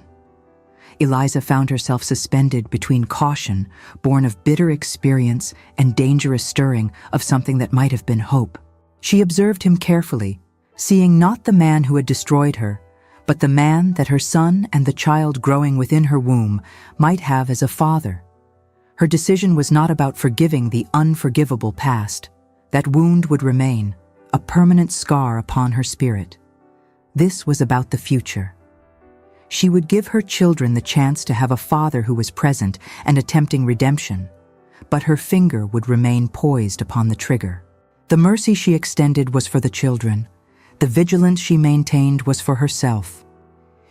Eliza found herself suspended between caution, born of bitter experience, and dangerous stirring of something that might have been hope. She observed him carefully, seeing not the man who had destroyed her, but the man that her son and the child growing within her womb might have as a father. Her decision was not about forgiving the unforgivable past. That wound would remain, a permanent scar upon her spirit. This was about the future. She would give her children the chance to have a father who was present and attempting redemption, but her finger would remain poised upon the trigger. The mercy she extended was for the children. The vigilance she maintained was for herself.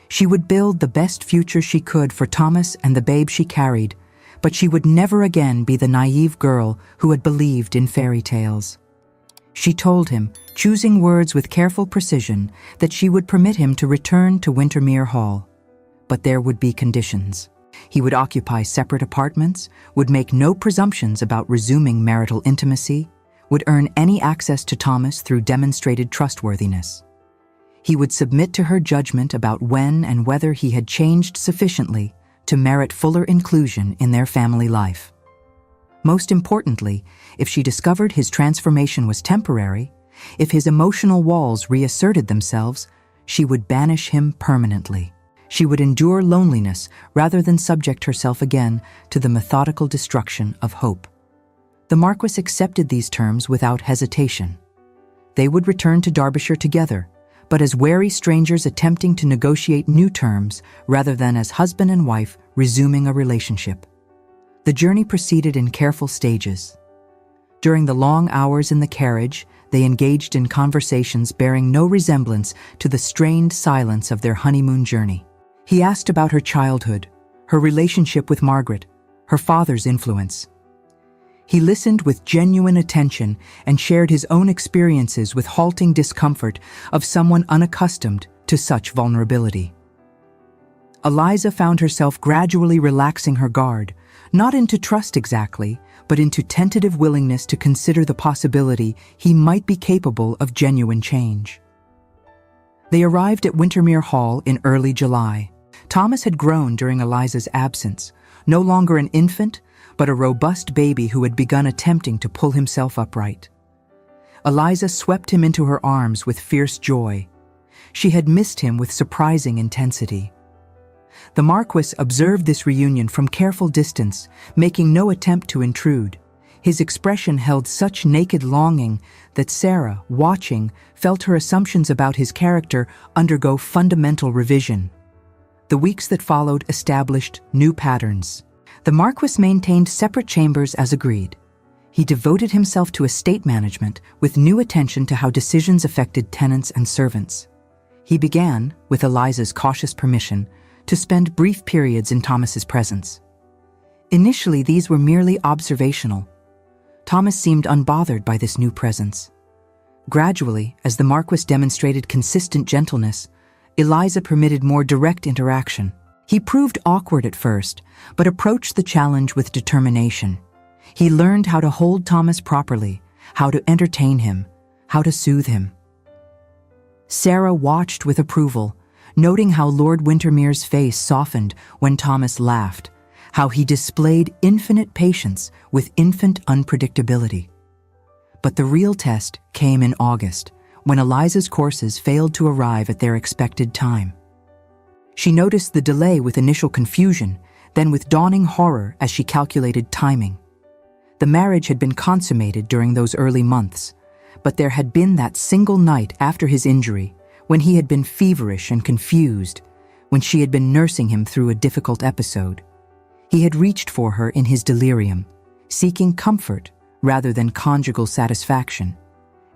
She would build the best future she could for Thomas and the babe she carried, but she would never again be the naive girl who had believed in fairy tales. She told him, choosing words with careful precision, that she would permit him to return to Wintermere Hall. But there would be conditions. He would occupy separate apartments, would make no presumptions about resuming marital intimacy, would earn any access to Thomas through demonstrated trustworthiness. He would submit to her judgment about when and whether he had changed sufficiently to merit fuller inclusion in their family life. Most importantly, if she discovered his transformation was temporary, if his emotional walls reasserted themselves, she would banish him permanently. She would endure loneliness rather than subject herself again to the methodical destruction of hope. The Marquis accepted these terms without hesitation. They would return to Derbyshire together, but as wary strangers attempting to negotiate new terms rather than as husband and wife resuming a relationship. The journey proceeded in careful stages. During the long hours in the carriage, they engaged in conversations bearing no resemblance to the strained silence of their honeymoon journey. He asked about her childhood, her relationship with Margaret, her father's influence. He listened with genuine attention and shared his own experiences with halting discomfort of someone unaccustomed to such vulnerability. Eliza found herself gradually relaxing her guard, not into trust exactly, but into tentative willingness to consider the possibility he might be capable of genuine change. They arrived at Wintermere Hall in early July. Thomas had grown during Eliza's absence, no longer an infant, but a robust baby who had begun attempting to pull himself upright. Eliza swept him into her arms with fierce joy. She had missed him with surprising intensity. The Marquis observed this reunion from careful distance, making no attempt to intrude. His expression held such naked longing that Sarah, watching, felt her assumptions about his character undergo fundamental revision. The weeks that followed established new patterns. The Marquis maintained separate chambers as agreed. He devoted himself to estate management with new attention to how decisions affected tenants and servants. He began, with Eliza's cautious permission, to spend brief periods in Thomas's presence. Initially, these were merely observational. Thomas seemed unbothered by this new presence. Gradually, as the Marquis demonstrated consistent gentleness, Eliza permitted more direct interaction. He proved awkward at first, but approached the challenge with determination. He learned how to hold Thomas properly, how to entertain him, how to soothe him. Sarah watched with approval, noting how Lord Wintermere's face softened when Thomas laughed, how he displayed infinite patience with infant unpredictability. But the real test came in August, when Eliza's courses failed to arrive at their expected time. She noticed the delay with initial confusion, then with dawning horror as she calculated timing. The marriage had been consummated during those early months, but there had been that single night after his injury when he had been feverish and confused, when she had been nursing him through a difficult episode. He had reached for her in his delirium, seeking comfort rather than conjugal satisfaction,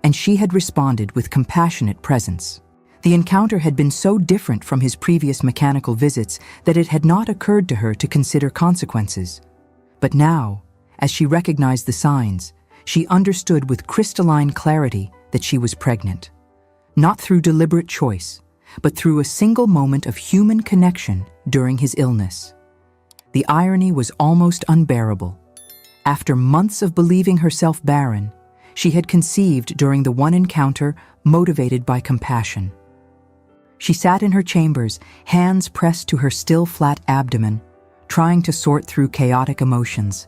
and she had responded with compassionate presence. The encounter had been so different from his previous mechanical visits that it had not occurred to her to consider consequences. But now, as she recognized the signs, she understood with crystalline clarity that she was pregnant. Not through deliberate choice, but through a single moment of human connection during his illness. The irony was almost unbearable. After months of believing herself barren, she had conceived during the one encounter motivated by compassion. She sat in her chambers, hands pressed to her still flat abdomen, trying to sort through chaotic emotions.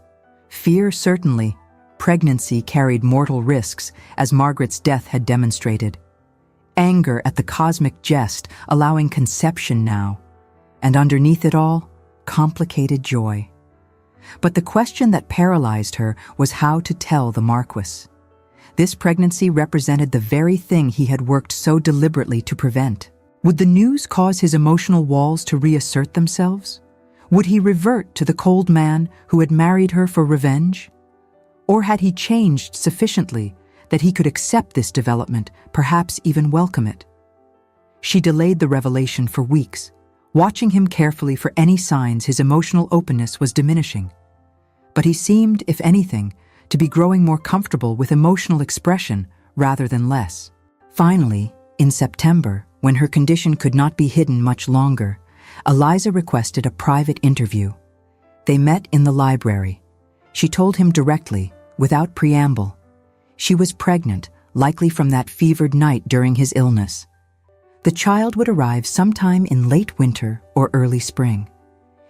Fear, certainly. Pregnancy carried mortal risks, as Margaret's death had demonstrated. Anger at the cosmic jest, allowing conception now. And underneath it all, complicated joy. But the question that paralyzed her was how to tell the Marquis. This pregnancy represented the very thing he had worked so deliberately to prevent. Would the news cause his emotional walls to reassert themselves? Would he revert to the cold man who had married her for revenge? Or had he changed sufficiently that he could accept this development, perhaps even welcome it? She delayed the revelation for weeks, watching him carefully for any signs his emotional openness was diminishing. But he seemed, if anything, to be growing more comfortable with emotional expression rather than less. Finally, in September, when her condition could not be hidden much longer, Eliza requested a private interview. They met in the library. She told him directly, without preamble. She was pregnant, likely from that fevered night during his illness. The child would arrive sometime in late winter or early spring.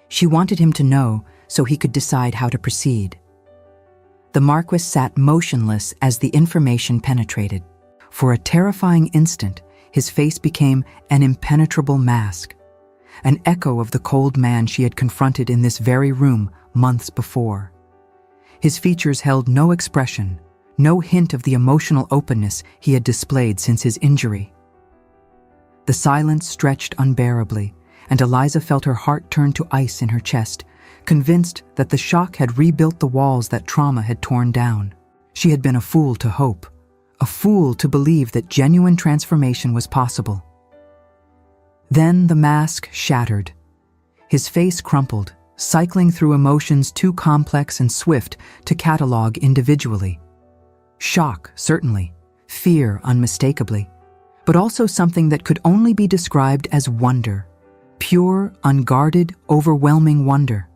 She wanted him to know so he could decide how to proceed. The Marquis sat motionless as the information penetrated. For a terrifying instant, his face became an impenetrable mask, an echo of the cold man she had confronted in this very room months before. His features held no expression, no hint of the emotional openness he had displayed since his injury. The silence stretched unbearably, and Eliza felt her heart turn to ice in her chest, convinced that the shock had rebuilt the walls that trauma had torn down. She had been a fool to hope, a fool to believe that genuine transformation was possible. Then the mask shattered. His face crumpled, cycling through emotions too complex and swift to catalog individually. Shock, certainly, fear, unmistakably, but also something that could only be described as wonder, pure, unguarded, overwhelming wonder.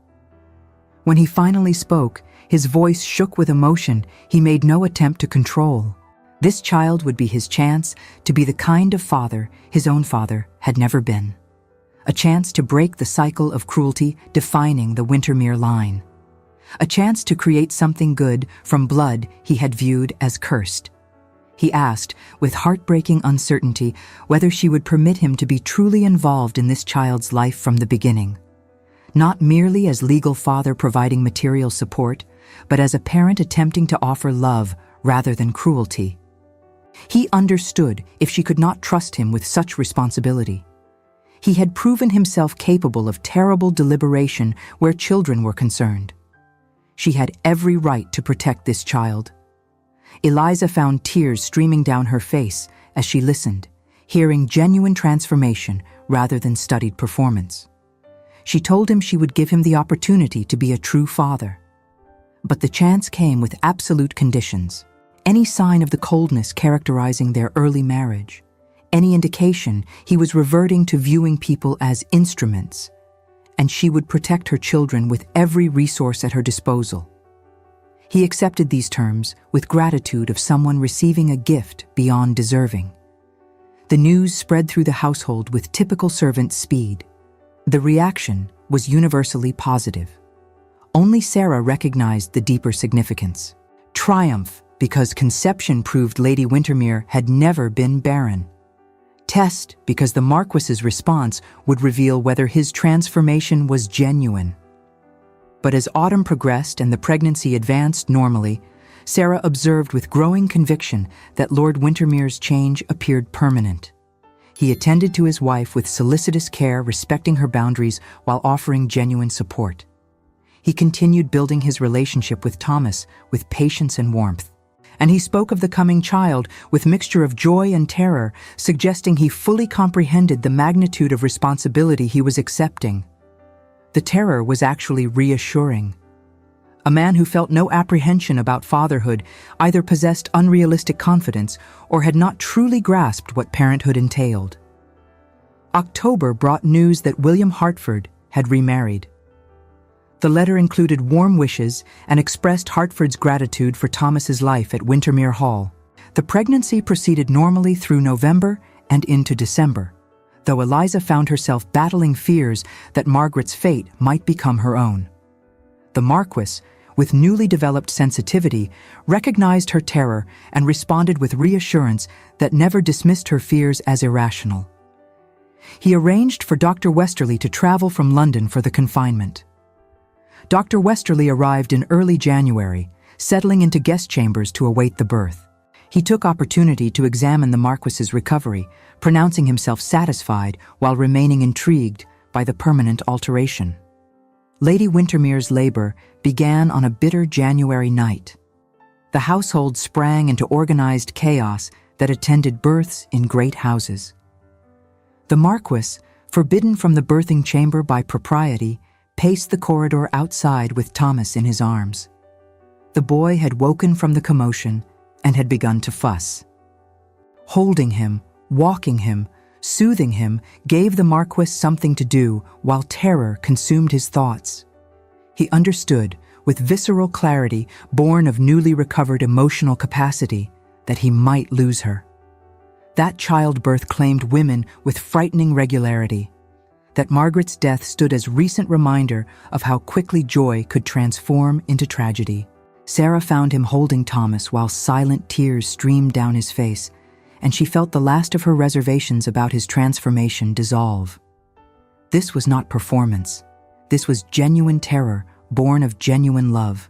When he finally spoke, his voice shook with emotion he made no attempt to control. This child would be his chance to be the kind of father his own father had never been. A chance to break the cycle of cruelty defining the Wintermere line. A chance to create something good from blood he had viewed as cursed. He asked, with heartbreaking uncertainty, whether she would permit him to be truly involved in this child's life from the beginning. Not merely as legal father providing material support, but as a parent attempting to offer love rather than cruelty. He understood if she could not trust him with such responsibility. He had proven himself capable of terrible deliberation where children were concerned. She had every right to protect this child. Eliza found tears streaming down her face as she listened, hearing genuine transformation rather than studied performance. She told him she would give him the opportunity to be a true father. But the chance came with absolute conditions. Any sign of the coldness characterizing their early marriage, any indication he was reverting to viewing people as instruments, and she would protect her children with every resource at her disposal. He accepted these terms with gratitude of someone receiving a gift beyond deserving. The news spread through the household with typical servant speed. The reaction was universally positive. Only Sarah recognized the deeper significance. Triumph, because conception proved Lady Wintermere had never been barren. Test, because the Marquis's response would reveal whether his transformation was genuine. But as autumn progressed and the pregnancy advanced normally, Sarah observed with growing conviction that Lord Windermere's change appeared permanent. He attended to his wife with solicitous care, respecting her boundaries while offering genuine support. He continued building his relationship with Thomas with patience and warmth. And he spoke of the coming child with mixture of joy and terror, suggesting he fully comprehended the magnitude of responsibility he was accepting. The terror was actually reassuring. A man who felt no apprehension about fatherhood either possessed unrealistic confidence or had not truly grasped what parenthood entailed. October brought news that William Hertford had remarried. The letter included warm wishes and expressed Hertford's gratitude for Thomas's life at Windermere Hall. The pregnancy proceeded normally through November and into December, though Eliza found herself battling fears that Margaret's fate might become her own. The Marquis, with newly developed sensitivity, recognized her terror and responded with reassurance that never dismissed her fears as irrational. He arranged for Dr. Westerly to travel from London for the confinement. Dr. Westerly arrived in early January, settling into guest chambers to await the birth. He took opportunity to examine the Marquis's recovery, pronouncing himself satisfied while remaining intrigued by the permanent alteration. Lady Windermere's labor began on a bitter January night. The household sprang into organized chaos that attended births in great houses. The Marquis, forbidden from the birthing chamber by propriety, paced the corridor outside with Thomas in his arms. The boy had woken from the commotion and had begun to fuss. Holding him, walking him, soothing him gave the Marquis something to do while terror consumed his thoughts. He understood, with visceral clarity born of newly recovered emotional capacity, that he might lose her. That childbirth claimed women with frightening regularity. That Margaret's death stood as recent reminder of how quickly joy could transform into tragedy. Sarah found him holding Thomas while silent tears streamed down his face, and she felt the last of her reservations about his transformation dissolve. This was not performance. This was genuine terror, born of genuine love.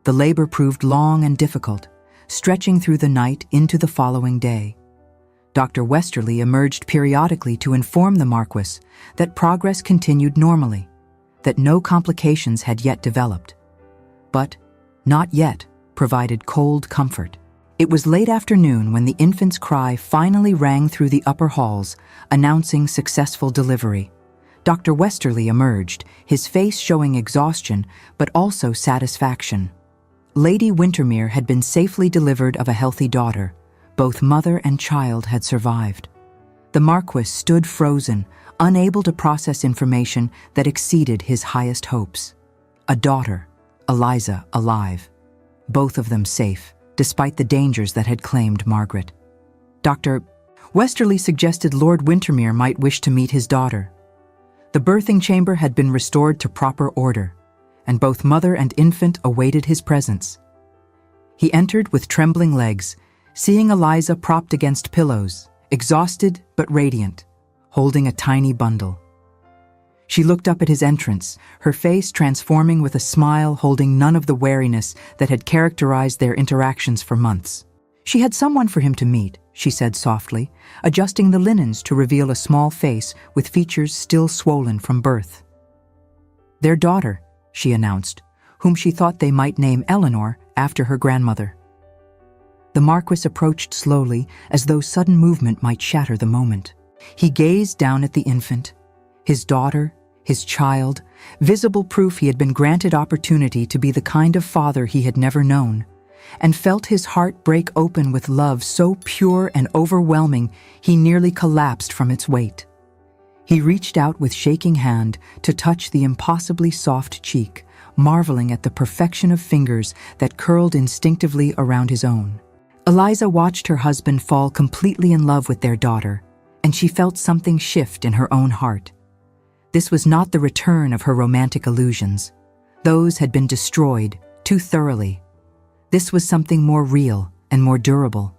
The labor proved long and difficult, stretching through the night into the following day. Dr. Westerly emerged periodically to inform the Marquis that progress continued normally, that no complications had yet developed. But "not yet" provided cold comfort. It was late afternoon when the infant's cry finally rang through the upper halls, announcing successful delivery. Dr. Westerly emerged, his face showing exhaustion but also satisfaction. Lady Windermere had been safely delivered of a healthy daughter. Both mother and child had survived. The Marquis stood frozen, unable to process information that exceeded his highest hopes. A daughter, Eliza, alive. Both of them safe, despite the dangers that had claimed Margaret. Dr. Westerly suggested Lord Windermere might wish to meet his daughter. The birthing chamber had been restored to proper order, and both mother and infant awaited his presence. He entered with trembling legs, seeing Eliza propped against pillows, exhausted but radiant, holding a tiny bundle. She looked up at his entrance, her face transforming with a smile holding none of the wariness that had characterized their interactions for months. She had someone for him to meet, she said softly, adjusting the linens to reveal a small face with features still swollen from birth. Their daughter, she announced, whom she thought they might name Eleanor after her grandmother. The Marquis approached slowly, as though sudden movement might shatter the moment. He gazed down at the infant, his daughter, his child, visible proof he had been granted opportunity to be the kind of father he had never known, and felt his heart break open with love so pure and overwhelming he nearly collapsed from its weight. He reached out with shaking hand to touch the impossibly soft cheek, marveling at the perfection of fingers that curled instinctively around his own. Eliza watched her husband fall completely in love with their daughter, and she felt something shift in her own heart. This was not the return of her romantic illusions. Those had been destroyed too thoroughly. This was something more real and more durable.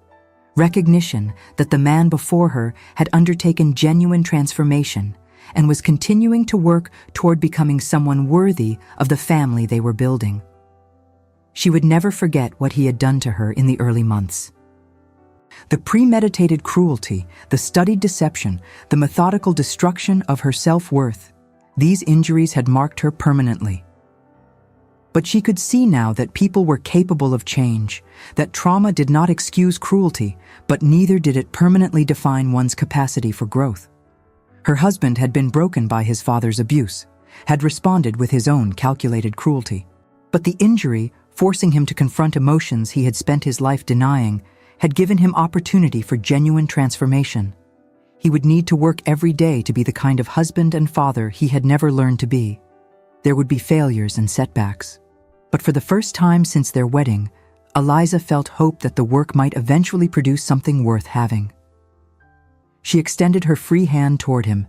Recognition that the man before her had undertaken genuine transformation, and was continuing to work toward becoming someone worthy of the family they were building. She would never forget what he had done to her in the early months. The premeditated cruelty, the studied deception, the methodical destruction of her self-worth, these injuries had marked her permanently. But she could see now that people were capable of change, that trauma did not excuse cruelty, but neither did it permanently define one's capacity for growth. Her husband had been broken by his father's abuse, had responded with his own calculated cruelty. But the injury, forcing him to confront emotions he had spent his life denying, had given him opportunity for genuine transformation. He would need to work every day to be the kind of husband and father he had never learned to be. There would be failures and setbacks. But for the first time since their wedding, Eliza felt hope that the work might eventually produce something worth having. She extended her free hand toward him,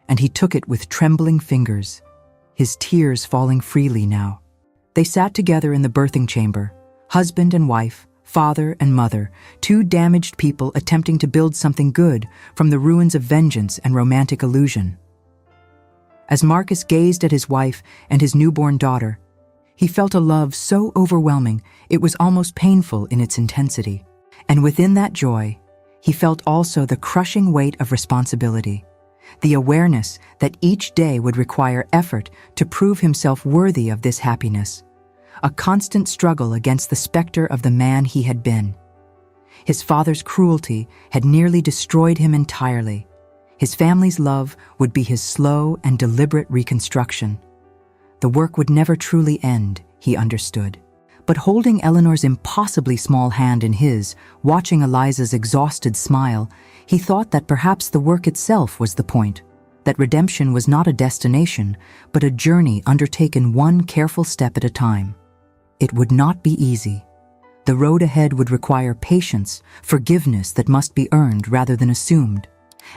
and he took it with trembling fingers, his tears falling freely now. They sat together in the birthing chamber, husband and wife, father and mother, two damaged people attempting to build something good from the ruins of vengeance and romantic illusion. As Marcus gazed at his wife and his newborn daughter, he felt a love so overwhelming it was almost painful in its intensity. And within that joy, he felt also the crushing weight of responsibility, the awareness that each day would require effort to prove himself worthy of this happiness, a constant struggle against the specter of the man he had been. His father's cruelty had nearly destroyed him entirely. His family's love would be his slow and deliberate reconstruction. The work would never truly end, he understood. But holding Eleanor's impossibly small hand in his, watching Eliza's exhausted smile, he thought that perhaps the work itself was the point, that redemption was not a destination, but a journey undertaken one careful step at a time. It would not be easy. The road ahead would require patience, forgiveness that must be earned rather than assumed,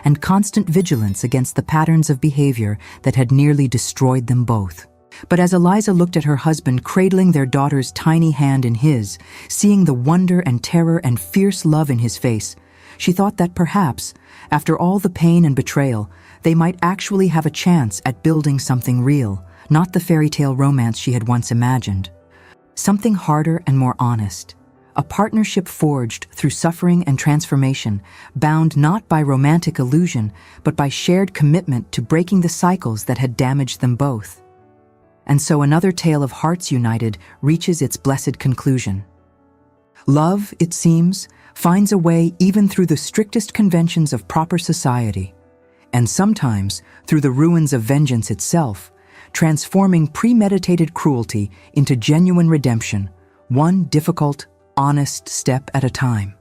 and constant vigilance against the patterns of behavior that had nearly destroyed them both. But as Eliza looked at her husband cradling their daughter's tiny hand in his, seeing the wonder and terror and fierce love in his face, she thought that perhaps, after all the pain and betrayal, they might actually have a chance at building something real, not the fairy tale romance she had once imagined. Something harder and more honest, a partnership forged through suffering and transformation, bound not by romantic illusion, but by shared commitment to breaking the cycles that had damaged them both. And so another tale of hearts united reaches its blessed conclusion. Love, it seems, finds a way even through the strictest conventions of proper society, and sometimes through the ruins of vengeance itself, transforming premeditated cruelty into genuine redemption, one difficult, honest step at a time.